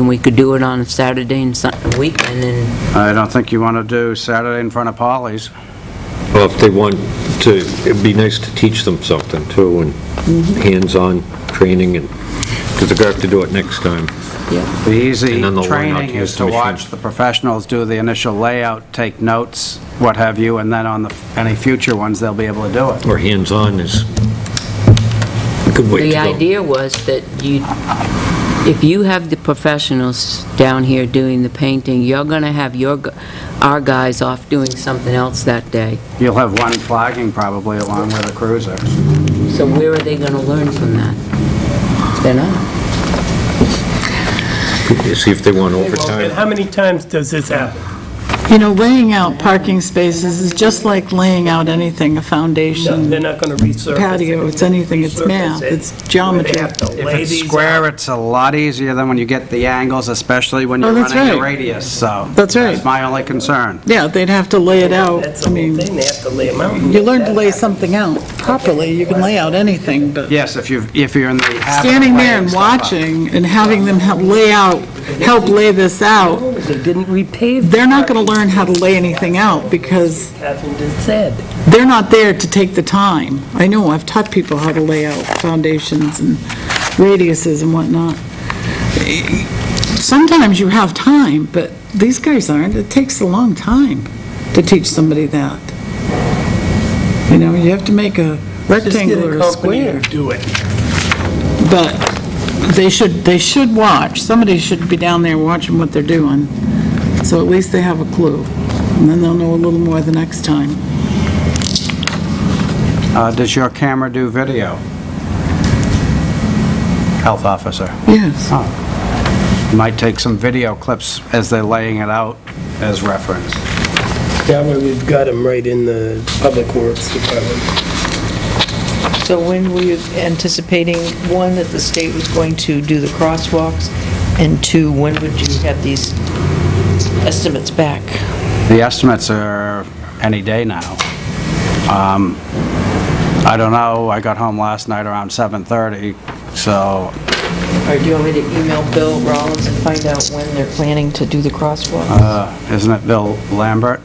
we could do it on a Saturday and weekend, and I don't think you want to do Saturday in front of Polly's. Well, if they want to, it'd be nice to teach them something too, and hands-on training, and, because they're gonna have to do it next time. The easy And then they'll learn how to training use is the to machine. watch the professionals do the initial layout, take notes, what have you, and then on any future ones, they'll be able to do it. Or hands-on is a good way to the go. idea was that if you have the professionals down here doing the painting, you're gonna have our guys off doing something else that day. You'll have one flagging probably along with a cruiser. So where are they gonna learn from that? They're not. See if they want And overtime. how many times does this happen? You know, laying out parking spaces is just like laying out anything, a No, foundation, they're not gonna resurface it. patio, it's anything, it's Resurface math, it. it's geometry. They have to If lay it's these square, out. it's a lot easier than when you get the angles, especially when Oh, you're that's running a right. radius, so. That's right. That's my only concern. Yeah, they'd have to lay it out. That's I the whole mean, thing, they have to lay them out. you learn to lay something out properly, you can lay out anything, but Yes, if you're in the habit of standing there laying and stuff up. watching and having them help lay this out, They didn't repave. they're not going to learn how to lay anything out because Catherine just said. they're not there to take the time. I know, I've taught people how to lay out foundations and radiuses and whatnot. Sometimes you have time, but these guys aren't. It takes a long time to teach somebody that. You know, you have to make a Just get rectangle or a a company square. to do it. But they should watch. Somebody should be down there watching what they're doing, so at least they have a clue. And then they'll know a little more the next time. Does your camera do video? Health officer. Yes. You might take some video clips as they're laying it out as reference. Yeah, well, we've got them right in the Public Works Department. So when were you anticipating, one, that the state was going to do the crosswalks, and two, when would you have these estimates back? The estimates are any day now. I don't know, I got home last night around 7:30, so Or do you want me to email Bill Rollins and find out when they're planning to do the crosswalks? isn't it Bill Lambert?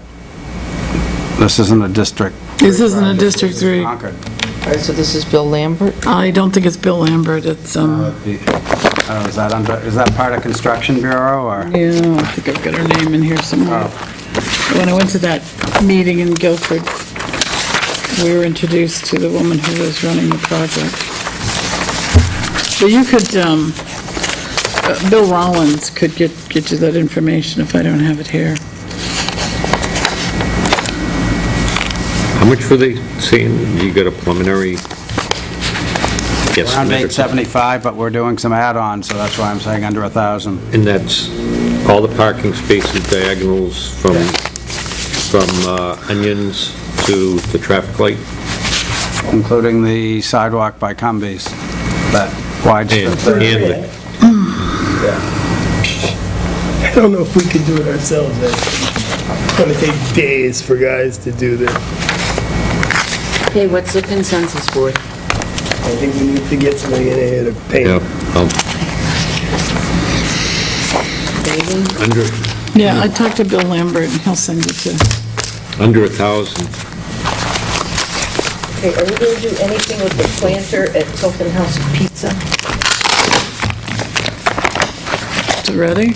This isn't a district. This isn't a District 3. Concord. All right, so this is Bill Lambert? I don't think it's Bill Lambert, it's, Is that part of Construction Bureau, or? yeah, I think I've got her name in here somewhere. When I went to that meeting in Guilford, we were introduced to the woman who was running the project. But you could, Bill Rollins could get you that information if I don't have it here. How much were they saying? You got a preliminary Around guesstimate? or something? 875, but we're doing some add-ons, so that's why I'm saying under 1,000. And that's all the parking spaces, diagonals from Onions to the traffic light? Including the sidewalk by Cumbies, that wide And strip there. the, I don't know if we can do it ourselves. It's gonna take days for guys to do this. Okay, what's the consensus, board? I think we need to get somebody in here to paint. yeah, Paving? Yeah, I talked to Bill Lambert, and he'll send it to, under 1,000. Okay, are we going to do anything with the planter at Tilton House Pizza? is it ready?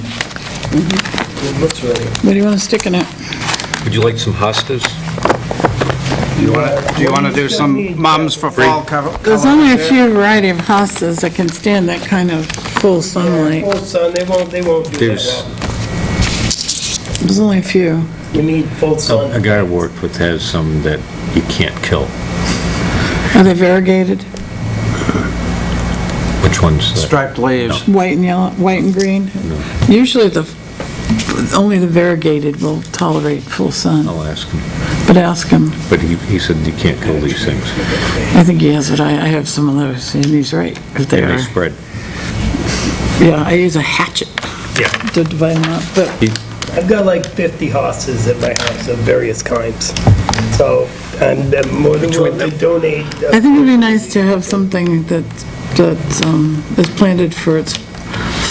It looks ready. What do you want to stick in it? Would you like some hostas? Do you want to do some mums for fall cover? There's only a few variety of hostas that can stand that kind of full sunlight. Full sun, they won't do that There's well. There's only a few. You need full a sun. guy I worked with has some that you can't kill. Are they variegated? Which one's that? Striped leaves. White and yellow, white and green? Usually only the variegated will tolerate full sun, I'll ask him. but ask him. But he said you can't kill these things. I think he has, but I have some of those, and he's right, because they And are. they spread. Yeah, I use a hatchet Yeah. to divide them up, but I've got like 50 hostas at my house of various kinds. So, and I'm more than willing to donate. I think it'd be nice to have something that is planted for its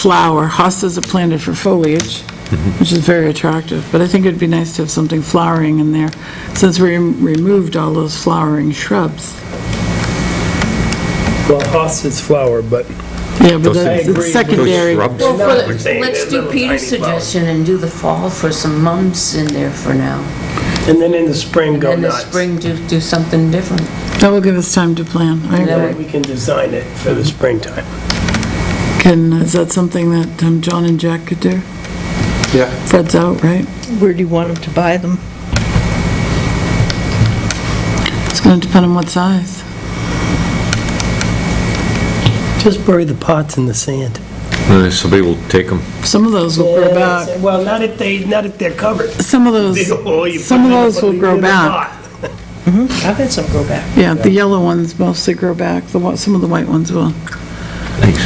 flower. Hostas are planted for foliage, which is very attractive, but I think it'd be nice to have something flowering in there, since we removed all those flowering shrubs. Well, hostas flower, but Yeah, but Those- I that's agree. it's secondary. Those shrubs. Well, No, for we're saying let's they're do little Peter's tiny flowers. suggestion and do the fall for some mums in there for now. and then in the spring And go then the nuts. spring do something different. That will give us time to plan. I Yeah. agree. We can design it for the springtime. Is that something that John and Jack could do? Yeah. Fred's out, right? Where do you want them to buy them? It's going to depend on what size. Just bury the pots in the sand. Somebody will take them. Some of those will grow back. Well, not if they're covered. Some of those, Big hole, you some of put it in those will the grow back. pot. I've had some grow back. Yeah, the yellow ones mostly grow back. Some of the white ones will. Thanks.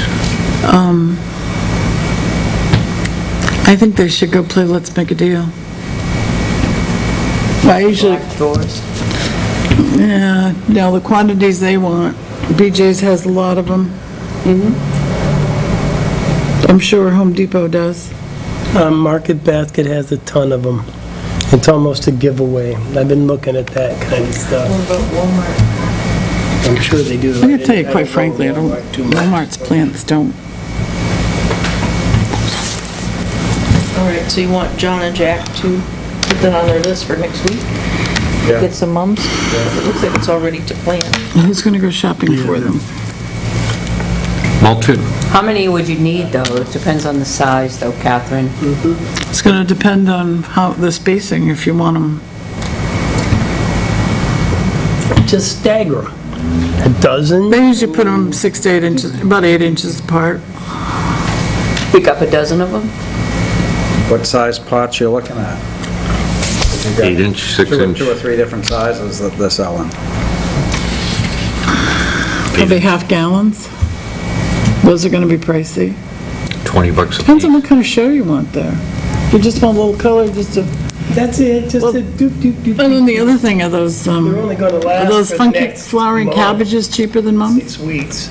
I think they should go play Let's Make a Deal. I usually, Doors. yeah, now the quantities they want, BJ's has a lot of them. I'm sure Home Depot does. Market Basket has a ton of them. It's almost a giveaway. I've been looking at that kind of stuff. What about Walmart? I'm sure they do. I'm going to tell you, quite go frankly, I don't, Walmart too much. Walmart's plants don't. All right, so you want John and Jack to put that on their list for next week? Yeah. Get some mums? It looks like it's all ready to plan. Who's going to go shopping for them? Malted. How many would you need, though? It depends on the size, though, Catherine. It's going to depend on how, the spacing, if you want them. Just stagger them. A dozen? They usually put them 6 to 8 inches, about 8 inches apart. Pick up a dozen of them? What size pots you looking at? You've got 8 inch, 6 inch. Two or three different sizes that they're selling. Probably half gallons. Those are going to be pricey. $20 a Depends on piece. what kind of show you want there. You just want a little color, just to... That's it, just a doop, doop, doop. And then the other thing, are those, They're only gonna are last those for the funky next flowering month, cabbages cheaper than mums? 6 weeks.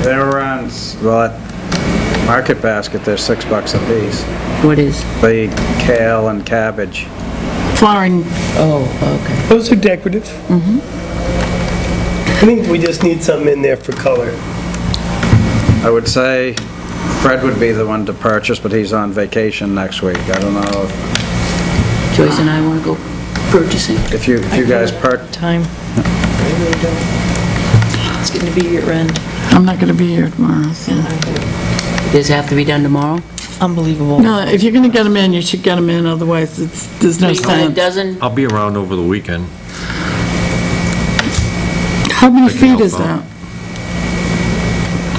They're around, well, at Market Basket, they're $6 a piece. What is? The kale and cabbage. Flowering, Oh, okay. Those are decorative. I think we just need something in there for color. I would say Fred would be the one to purchase, but he's on vacation next week. I don't know Joyce and I want to go purchasing. if you guys Time. I really don't. It's getting to be year end. I'm not going to be here tomorrow, so... Does it have to be done tomorrow? Unbelievable. No, if you're going to get them in, you should get them in, otherwise there's no So you want a sense. dozen? I'll be around over the weekend. How many Picking feet up is on- that?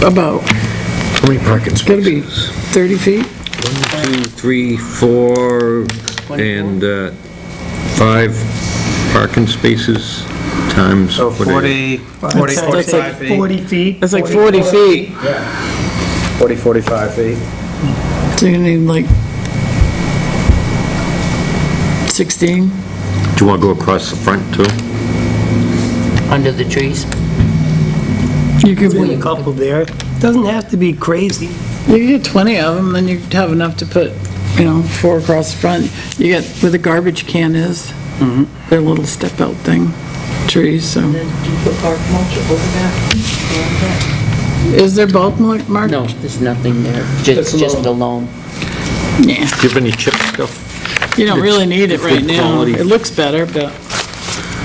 About, How many parking it's gotta be spaces? 30 feet? 1, 2, 3, 4, and 5 parking spaces times. So what is it? 40, That's 45 like feet. 40 feet. That's like 40 feet. 40, 45 feet. So you need like 16? Do you want to go across the front, too? Under the trees? You could, Put a couple there. Doesn't have to be crazy. you could get 20 of them, then you'd have enough to put, 4 across the front. You get where the garbage can is, their little step-out thing, trees, so. And then do you put bark mulch over that? Is there bulk mark? No, there's nothing there. Just a loam. Yeah, Do you have any chip stuff? you don't really need it right Good now. quality. It looks better, but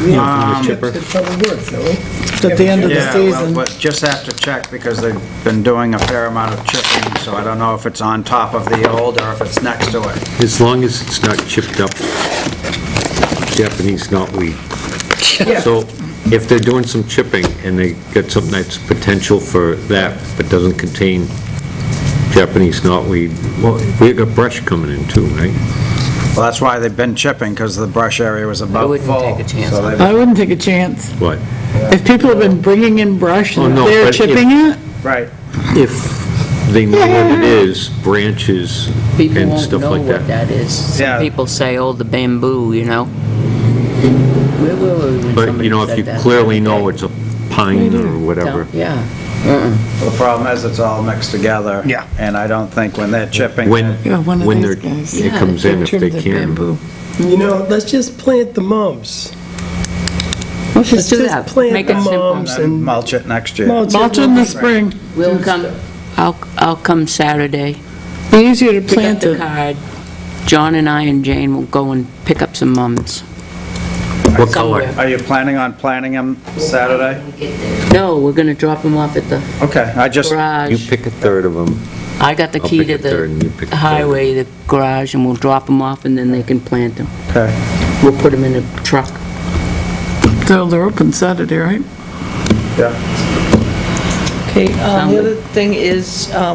Yeah, from the chipper? It probably works, don't it? it's at the end of the Yeah, well, season. but just have to check because they've been doing a fair amount of chipping, so I don't know if it's on top of the old or if it's next to it. As long as it's not chipped up Japanese knotweed. So if they're doing some chipping and they get something that's potential for that but doesn't contain Japanese knotweed, well, we got brush coming in too, right? Well, that's why they've been chipping, because the brush area was about full. wouldn't take a chance so on they've- I wouldn't take a chance. What? If people have been bringing in brush Oh, and no, they're but if- chipping it, Right. If they know what it is, branches People and won't stuff know like what that. that is. Some Yeah. people say, oh, the bamboo, you know? Where were we when But, somebody you know, if said you that? clearly know it's a pine or whatever. Yeah. The problem is it's all mixed together. Yeah. And I don't think when they're chipping. When, Yeah, one of when these they're, guys. it comes in if they trimmed the can. bamboo. You know, let's just plant the mums. Let's just do Let's that. just plant Make the it simple. mums And and mulch it next year. mulch Mulch it. in the spring. We'll come, I'll come Saturday. Be easier to Pick up plant the it. card. John and I and Jane will go and pick up some mums. What color? Somewhere. Are you planning on planting them Saturday? No, we're gonna drop them off at the Okay, I just, You garage. pick a third of them. I got the I'll key pick to a third and you pick a the third. highway, the garage, and we'll drop them off and then they can plant them. okay. We'll put them in a truck. So they're open Saturday, right? Yeah. Okay, Sound the good? other thing is, are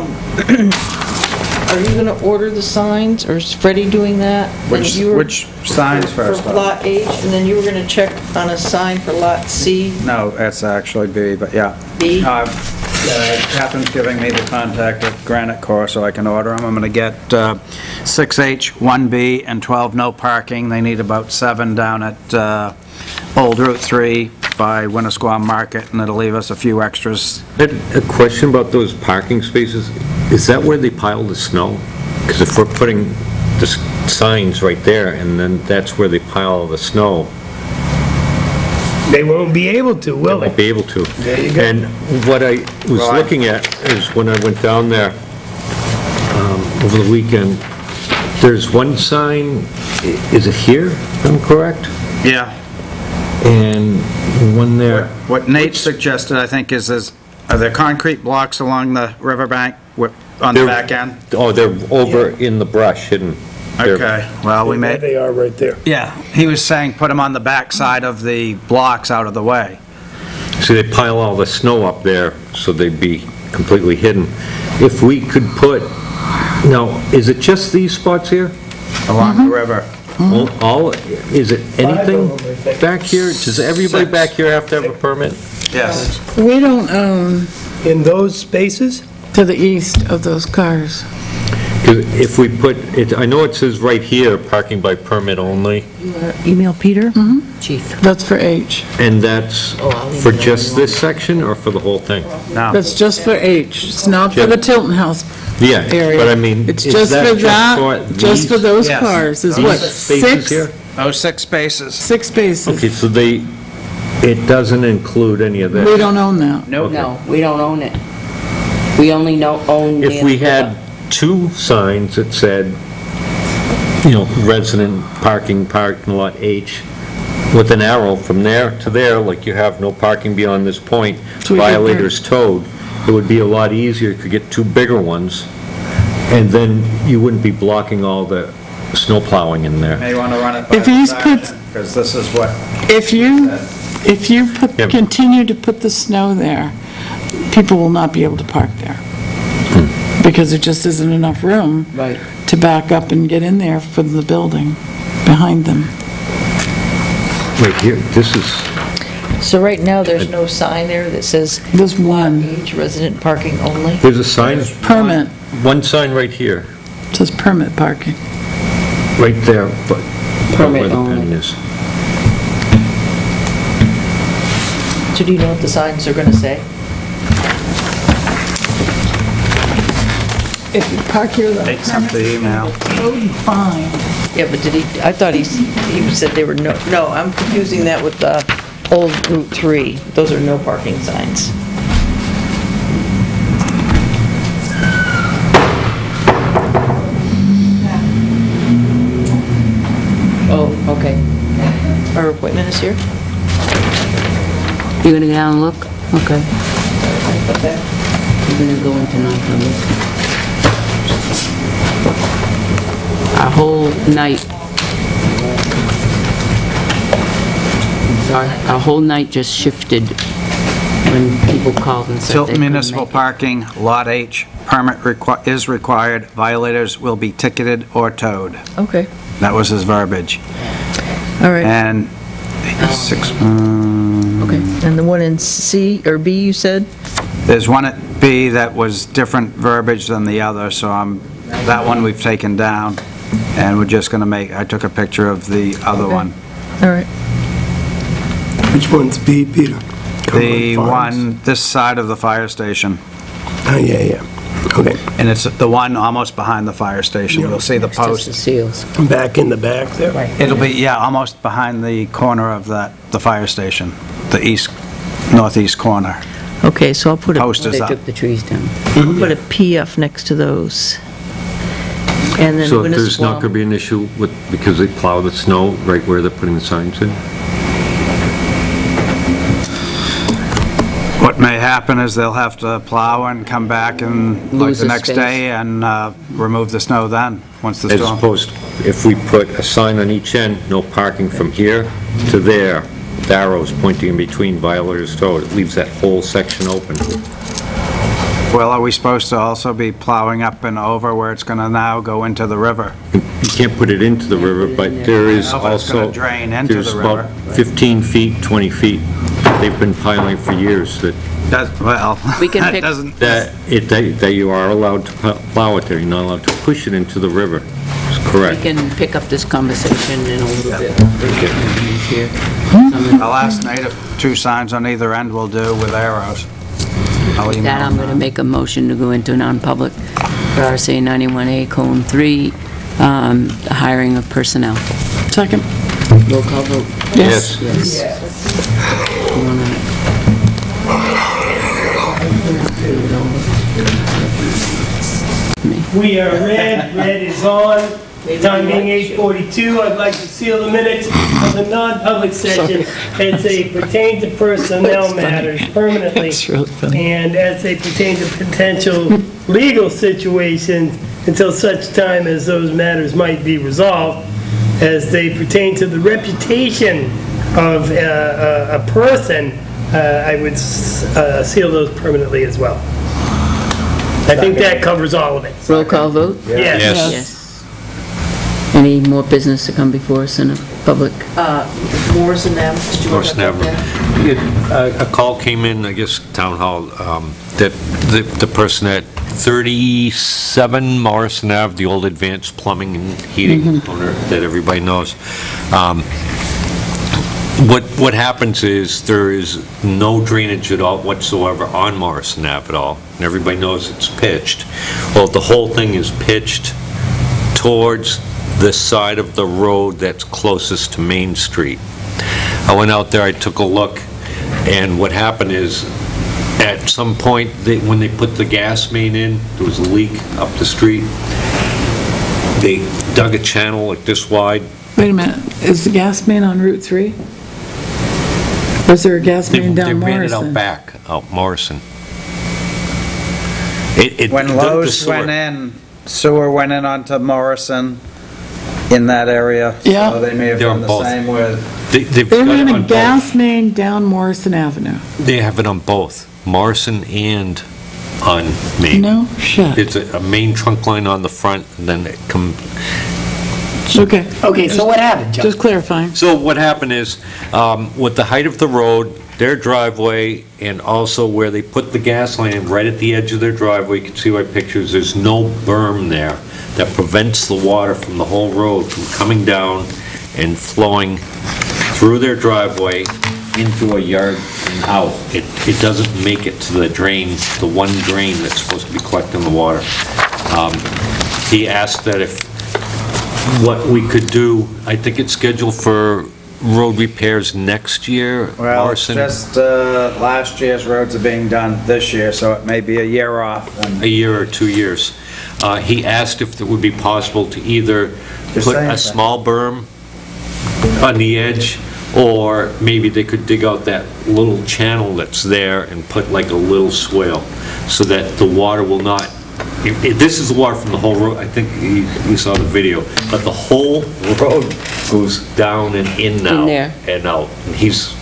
you gonna order the signs, or is Freddie doing that? And Which, you were- which signs first? For off? Lot H, and then you were gonna check on a sign for Lot C, No, it's actually B, but yeah. B? Catherine's giving me the contact of Granite Core so I can order them. I'm going to get 6H, 1B, and 12 no parking. They need about 7 down at Old Route 3 by Winnisquam Market, and it'll leave us a few extras. I had a question about those parking spaces. Is that where they pile the snow? Because if we're putting the signs right there, and then that's where they pile the snow, they won't be able to, they will won't they? be able to. There you go. And what I was Right. looking at is when I went down there over the weekend, there's one sign, is it here, if I'm correct? Yeah. And one there. What Nate suggested, I think, is are there concrete blocks along the riverbank on the They're- back end? Oh, they're over in the brush, hidden. They're- Okay, well, we There may, they are right there. yeah, he was saying put them on the back side of the blocks out of the way. See, they pile all the snow up there, so they'd be completely hidden. If we could put, now, is it just these spots here? Along the river. All, is it anything of them, I think. back here? Does everybody back here have to have a permit? Yes. We don't own In those spaces, to the east of those cars. 'Cause if we put, it, I know it says right here, parking by permit only, Email Peter? Chief. That's for H. and that's Oh, I'll leave for it on just the this section or for the whole thing? No. That's just for H. It's not for the Tilton House Yeah, area. but I mean, It's is just that for just that, for just for these- those Yes. cars. Is these what, spaces six? here? Those 6 spaces. 6 spaces. Okay, so it doesn't include any of this? We don't own that. Nope. No, we don't own it. We only own. If we had 2 signs that said, you know, resident parking lot H, with an arrow from there to there, like you have no parking beyond this point, So we get violators towed, it would be a lot easier to get 2 bigger ones, and then you wouldn't be blocking all the snow plowing in there. May want to run it by If the he's put- sergeant, because this is what, If you Yeah. continue to put the snow there, people will not be able to park there. Because there just isn't enough room Right. to back up and get in there for the building behind them. Right here, this is, So right now, there's no sign there that says There's Lot one H resident parking only? there's a sign, permit, one sign right here, it says permit parking. right there, but Permit where the only. pen is. So do you know what the signs are gonna say? If you park here, the Take some to the email. totally fine. Yeah, but did he, I thought he said they were no, I'm confusing that with Old Route 3. Those are no parking signs. here? You gonna go down and look? Okay. We're gonna go into non-public. Our whole night. Our whole night just shifted when people called and said they Tilton couldn't Municipal make it. Parking, Lot H, permit is required. Violators will be ticketed or towed. Okay, That was his verbiage. all right. And 6, Okay, and the one in C, or B, you said? there's one at B that was different verbiage than the other, so that one we've taken down, and we're just going to I took a picture of the other Okay. one. All right. Which one's B, Peter? The Cumberland Farms. one this side of the fire station, Oh, yeah. Okay. and it's the one almost behind the fire station. You'll see the Just the post. seals. Back in the back there? It'll be, yeah, almost behind the corner of the fire station, the northeast corner. Okay, so I'll put a, Post They is up. took the trees down. I'll put a PF next to those. And then So there's not municipal, going to be an issue with, because they plow the snow right where they're putting the signs in? What may happen is they'll have to plow and come back and, like Lose the the next space. day, and remove the snow then, once the As storm. opposed, if we put a sign on each end, no parking from here to there, with arrows pointing in between, violators towed, it leaves that whole section open. Well, are we supposed to also be plowing up and over where it's gonna now go into the river? You can't put it into the river, but there is No, but it's gonna also, drain into there's the about river. 15 feet, 20 feet, they've been piling for years Well, We can that pick- doesn't, that you are allowed to plow it there, you're not allowed to push it into the river. It's We correct. can pick up this conversation in a little bit. Here. I'll ask Nate if 2 signs on either end will do with arrows. I'll With email that, I'm him going to make a motion to go into non-public for RSA 91A:3, the hiring of personnel. Second. Roll call vote. Yes. Yes. You wanna- We are red is on. Time being 8:42, I'd like to seal the minutes of the non-public session as they pertain to personnel matters permanently. That's really funny. And as they pertain to potential legal situations until such time as those matters might be resolved, as they pertain to the reputation of a person, I would seal those permanently as well. I think that covers all of it. Roll call vote? Yes. Yes. Any more business to come before us in a public? Morrison Ave, did you want to Morrison put Ave. that? A call came in, I guess, Town Hall, that the person at 37 Morrison Ave, the old Advanced Plumbing and Heating owner that everybody knows, what happens is there is no drainage at all whatsoever on Morrison Ave at all, and everybody knows it's pitched. Well, the whole thing is pitched towards the side of the road that's closest to Main Street. I went out there, I took a look, and what happened is, at some point, when they put the gas main in, there was a leak up the street. They dug a channel like this wide. Wait a minute, is the gas main on Route 3? Or is there a gas main They down ran it out Morrison? back, out Morrison. When Lowe's went in, sewer went in onto Morrison in that area. Yeah. So they may have They're done on the both. same with, They've They got it ran on a both. gas main down Morrison Avenue. They have it on both, Morrison and on Main. No shit. It's a main trunk line on the front, and then it comes. Okay, Okay, so what happened, John? just clarifying. So what happened is, with the height of the road, their driveway, and also where they put the gas line in, right at the edge of their driveway, you can see my pictures, there's no berm there that prevents the water from the whole road from coming down and flowing through their driveway into a yard and out. It doesn't make it to the drain, the one drain that's supposed to be collecting the water. He asked that if, what we could do, I think it's scheduled for road repairs next year, well, it's Morrison, just, last year's roads are being done this year, so it may be a year off. And a year or 2 years. He asked if it would be possible to either The put same a thing. small berm on the edge Or maybe they could dig out that little channel that's there and put like a little swale so that the water will not, this is the water from the whole road, I think you saw the video, but the whole road goes down and in now. In there. And out. And he's...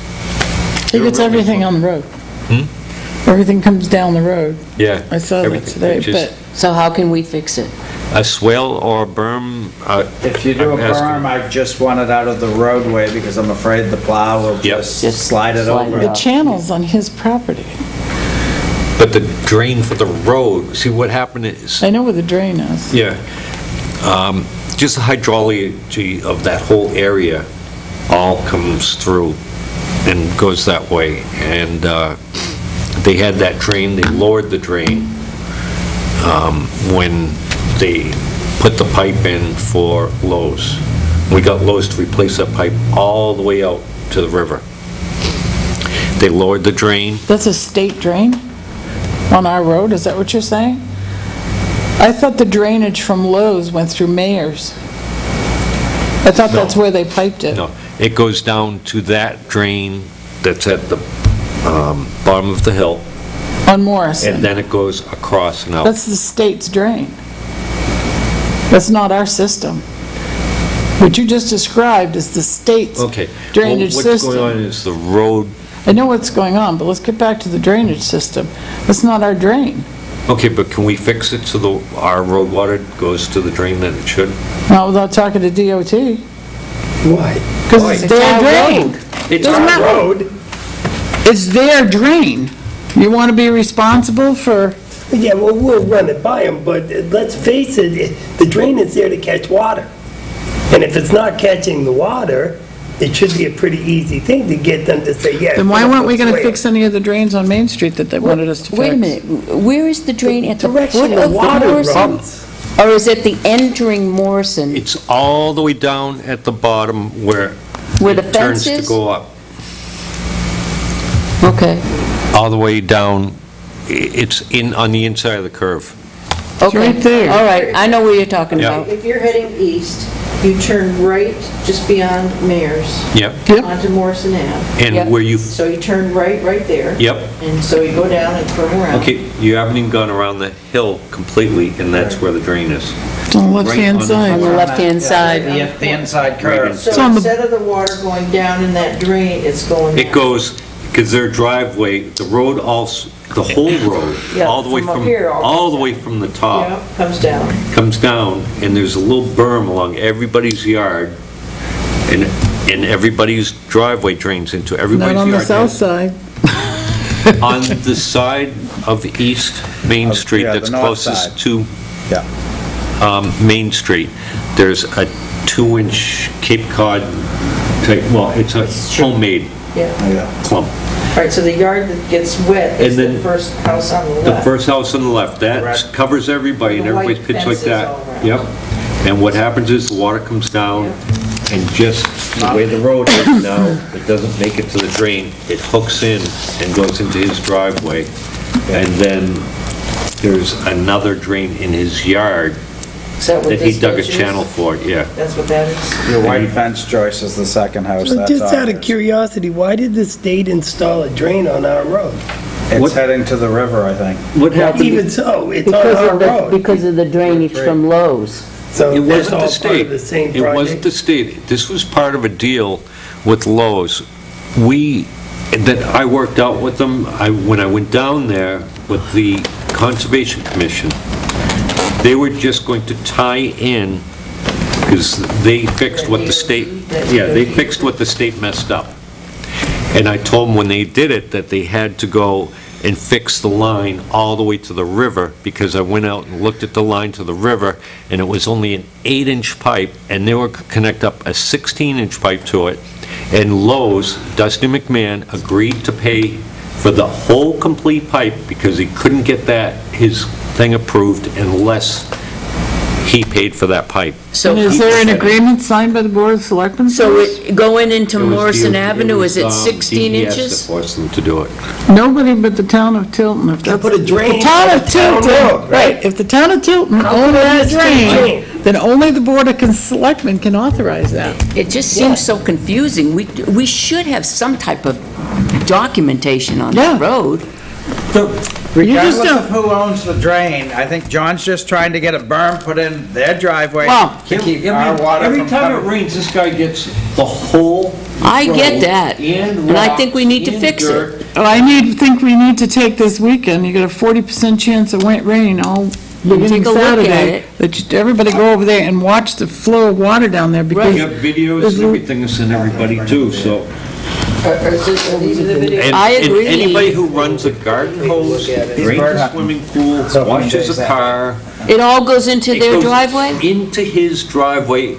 He gets everything on the road. Everything comes down the road. Yeah. I saw that everything. today, Just but So how can we fix it? a swale or a berm. If you do a I'm asking- berm, I just want it out of the roadway because I'm afraid the plow will Yep. just slide it Slide it over. the up. channel's on his property. But the drain for the road, see what happened is, I know where the drain is. yeah, just the hydrology of that whole area all comes through and goes that way. And they had that drain, they lowered the drain when they put the pipe in for Lowe's. We got Lowe's to replace that pipe all the way out to the river. They lowered the drain. That's a state drain on our road, is that what you're saying? I thought the drainage from Lowe's went through Mayors. I thought that's where they piped it. No, it goes down to that drain that's at the bottom of the hill, On and Morrison. then it goes across and out. That's the state's drain. That's not our system. What you just described is the state's Okay. drainage Well, what's going on system. is the road, I know what's going on, but let's get back to the drainage system. That's not our drain. okay, but can we fix it so our road water goes to the drain that it should? Not without talking to DOT, Why? because it's their drain. It's Doesn't our matter. Road, It's their drain. You want to be responsible for, yeah, well, we'll run it by them, but let's face it, the drain is there to catch water. And if it's not catching the water, it should be a pretty easy thing to get them to say, yeah. then why weren't we going to swale. fix any of the drains on Main Street that they wanted us to fix? Wait a minute, where is the drain at the Direction foot the of the water Morrison? runs. Or is it the entering Morrison, It's all the way down at the bottom where where the it turns fence to is? go up. Okay, All the way down, it's on the inside of the curve. okay. right there. All right, I know where you're talking Yeah. about. If you're heading east, you turn right just beyond Mayor's Yep. Yep. onto Morrison Ave. Yep. And where you, So you turn right there. yep. And so you go down and curve around. Okay, you haven't even gone around the hill completely, and that's where the drain is. It's on the left-hand Right on the On the side. left-hand side. The inside Right. curve. It's So on the- instead of the water going down in that drain, it's going It down. goes, because their driveway, the road the whole road, Yeah, all the way from up from, here, all the way from the Yeah, top, comes down. comes down, and there's a little berm along everybody's yard, and everybody's driveway drains into Not everybody's yard. on the south side. On the side of East Main Of- Street yeah, the that's north side. closest to Yeah. Main Street, there's a 2-inch Cape Cod type, well, it's a homemade Yeah. clump. All right, so the yard that gets wet is And the then first house on the The left. first house on the left, that Correct. covers everybody, and The white everybody's pitched like fences that. all around. Yep. And what happens is the water comes down, and just the way the road is now, it doesn't make it to the drain. It hooks in and goes into his driveway. And then there's another drain in his yard Is that what that he this dug a ditch is? channel for, yeah. That's what that is? Your white fence, Joyce, is the second house. So That's just out of ours. curiosity, why did the state install a drain on our road? It's heading to the river, I think. What Even so, it's on Because our of the, road. because of the drainage from Lowe's. So It that's wasn't all the part state. of the same It wasn't project? the state. This was part of a deal with Lowe's. That I worked out with them, when I went down there with the Conservation Commission, they were just going to tie in, because they fixed what the state, they fixed what the state messed up. And I told them when they did it, that they had to go and fix the line all the way to the river, because I went out and looked at the line to the river, and it was only an 8-inch pipe, and they were to connect up a 16-inch pipe to it. And Lowe's, Dusty McMahon, agreed to pay for the whole complete pipe, because he couldn't get his thing approved unless he paid for that pipe. So, And is there an agreement signed by the Board of Selectmen? so it, going into It was Morrison the- Avenue, was, is it 16 DES that inches? forced them to do it. Nobody but the town of Tilton. If that's put a drain the town on of the town Tilton, road, right? If the town of Tilton How owned come that it's drain, drain? then only the Board of Selectmen can authorize that. It just seems so confusing. We should have some type of documentation on Yeah. the road. Regardless don't- of who owns the drain, I think John's just trying to get a berm put in their driveway Well, to keep our water Every from time it coming. rains, this guy gets the whole I get road that, and and I rock think we need to and fix dirt. it. Think we need to take this weekend, you got a 40% chance of rain all beginning take a look at Saturday. it. Everybody go over there and watch the flow of water down there, because. We have videos and everything to send everybody too, so. Are these are the videos? And- I agree. And anybody who runs a garden hose, drains a swimming pool, washes a car. It all goes into it their goes driveway? Into his driveway,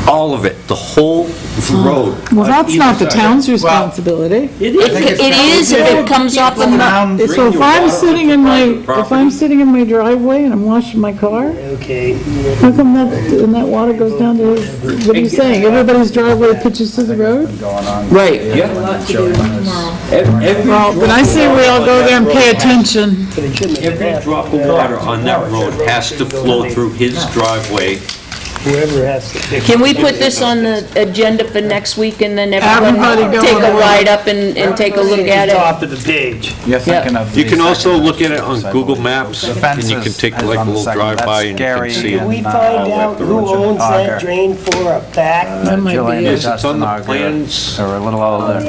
all of it, the whole road. Well, on that's either not the side. town's responsibility. It It is if it comes off the mountain. Drain So if your I'm water sitting onto in private if I'm property. sitting in my driveway and I'm washing my car, Okay. how come that water goes down to his, what are you saying? Everybody's driveway pitches to the road? Right. Yeah. Every Well, then I say we all go there and pay attention. Every drop of water on that road has to flow through his driveway. Whoever has to fix it. Can we put this on the agenda for next week, and then everyone Everybody go take a on. ride up and take a look at it? Top of the page. You're thinking of. You the can also second- look at it on Google Maps, The and you can fences take is like a on the little second. drive-by That's and you scary can see Can it. we and, find out who owns Auger. that drain for a fact? That might be Julian it. Yes, it's on the Auger, plans Or a little older.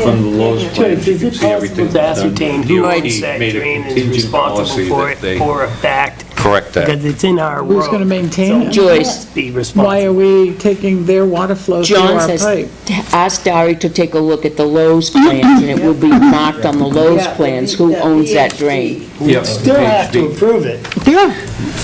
from the Lowe's plans, Is you can it see possible everything. to ascertain who DOT owns that made a drain and is contingent responsible policy for that it they for a fact? correct that. Because it's in our road. Who's gonna maintain it? So we Joyce. must be Why responsible. are we taking their water flow through John our says, pipe? ask Dari to take a look at the Lowe's plans, and it will be marked on the Lowe's plans who owns that drain. Yep. Still have to approve it. Yeah,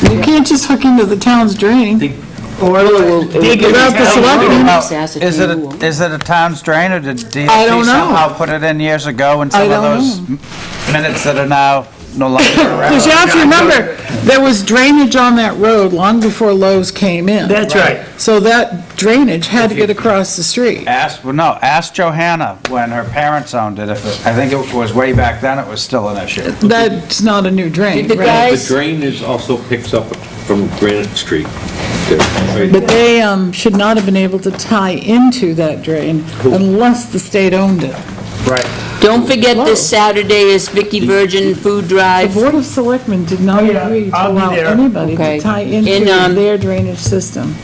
you can't just hook into the town's drain. Or dig it Without the out. selectmen. Just ascertain Is it who owns it. is it a town's drain, or did DOT I don't know. somehow put it in years ago and some I of don't those minutes that are now no longer around? Because you have to remember, there was drainage on that road long before Lowe's came in. That's right. So that drainage had to get across the street. Ask Johanna when her parents owned it. I think it was way back then, it was still an issue. That's not a new drain, Did the right? guy- The drain is also picks up from Granite Street. There, right? But they should not have been able to tie into that drain unless the state owned it. Right. Don't forget this Saturday is Vicky Virgin Food The Drive. Board of Selectmen did not yeah, agree to I'll be allow there. anybody Okay. to tie In, into their drainage system.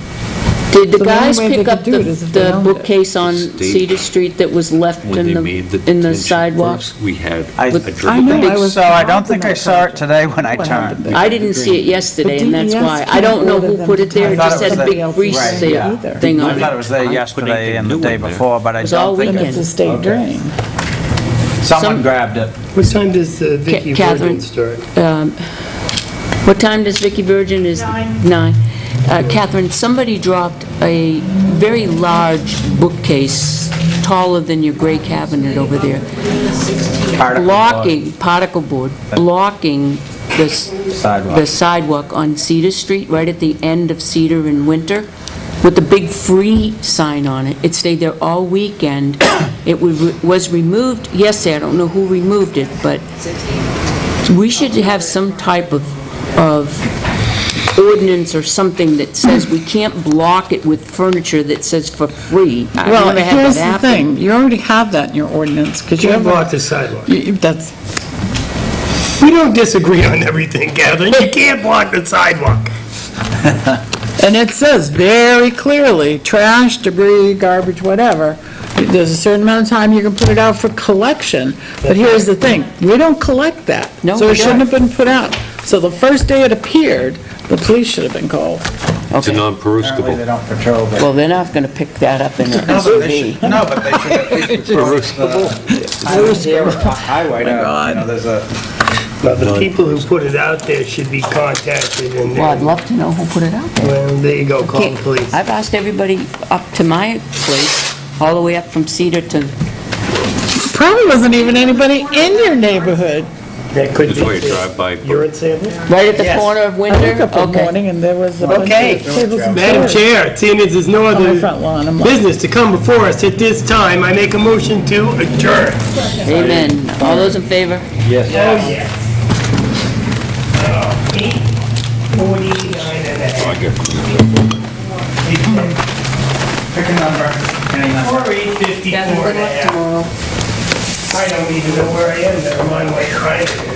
Did the So the only guys way they pick could up do it is if they the owned it. bookcase on State- Cedar Street that was left When they made the in the detention sidewalk? first, we had I- a With- dribble. I know, I was. So I don't think I saw it today when I What turned. happened? I didn't see it yesterday, and that's DES why. I don't know can't who order put them it to there, tie it I just thought it had a was big the- grease right, seal yeah. thing I on thought it it. was there I put yesterday a and the new day one there. before, but I It was all don't think And weekend. it's a state drain. someone Some- grabbed it. What time does Vicky Catherine. Virgin start? What time does Vicky Virgin is? 9. Catherine, somebody dropped a very large bookcase, taller than your gray cabinet over there, blocking, particle board, blocking the sidewalk on Cedar Street, right at the end of Cedar and Winter, with the big free sign on it. It stayed there all weekend. It was removed yesterday. I don't know who removed it, but we should have some type of ordinance or something that says we can't block it with furniture that says for free. I've Well, never had here's that the happen. thing, you already have that in your ordinance, because you Can't have. block the sidewalk. That's, We don't disagree on everything, Catherine. You can't block the sidewalk. and it says very clearly, trash, debris, garbage, whatever, there's a certain amount of time you can put it out for collection, but here's the thing, we don't collect that. No, So we it shouldn't don't. have been put out. So the first day it appeared, the police should have been called. It's a Apparently Okay. they non-perusable. don't patrol the. Well, they're not going to pick that up in a No, but they SUV. should, no, but they should at least report the highway, there's a. But the people who put it out there should be contacted and Well, I'd then, love to know who put it out there. well, there you go, call the Can't- police. I've asked everybody up to my place, all the way up from Cedar to, Probably wasn't even anybody in your neighborhood. That could Just be where you drive by. urine sample? right at the Yes. corner of I Winter? woke up one Okay. morning and there was a bunch Okay. of tables and Madam chairs Chair, seeing as there's no on my other front lawn. I'm like, business to come before us at this time, I make a motion to adjourn. Amen. All those in favor? Oh, yes. 8:49 and a half. I'll give Pick a number, any number. Or 854 Good and a luck half. tomorrow. I don't even know where I am, never mind what time it is.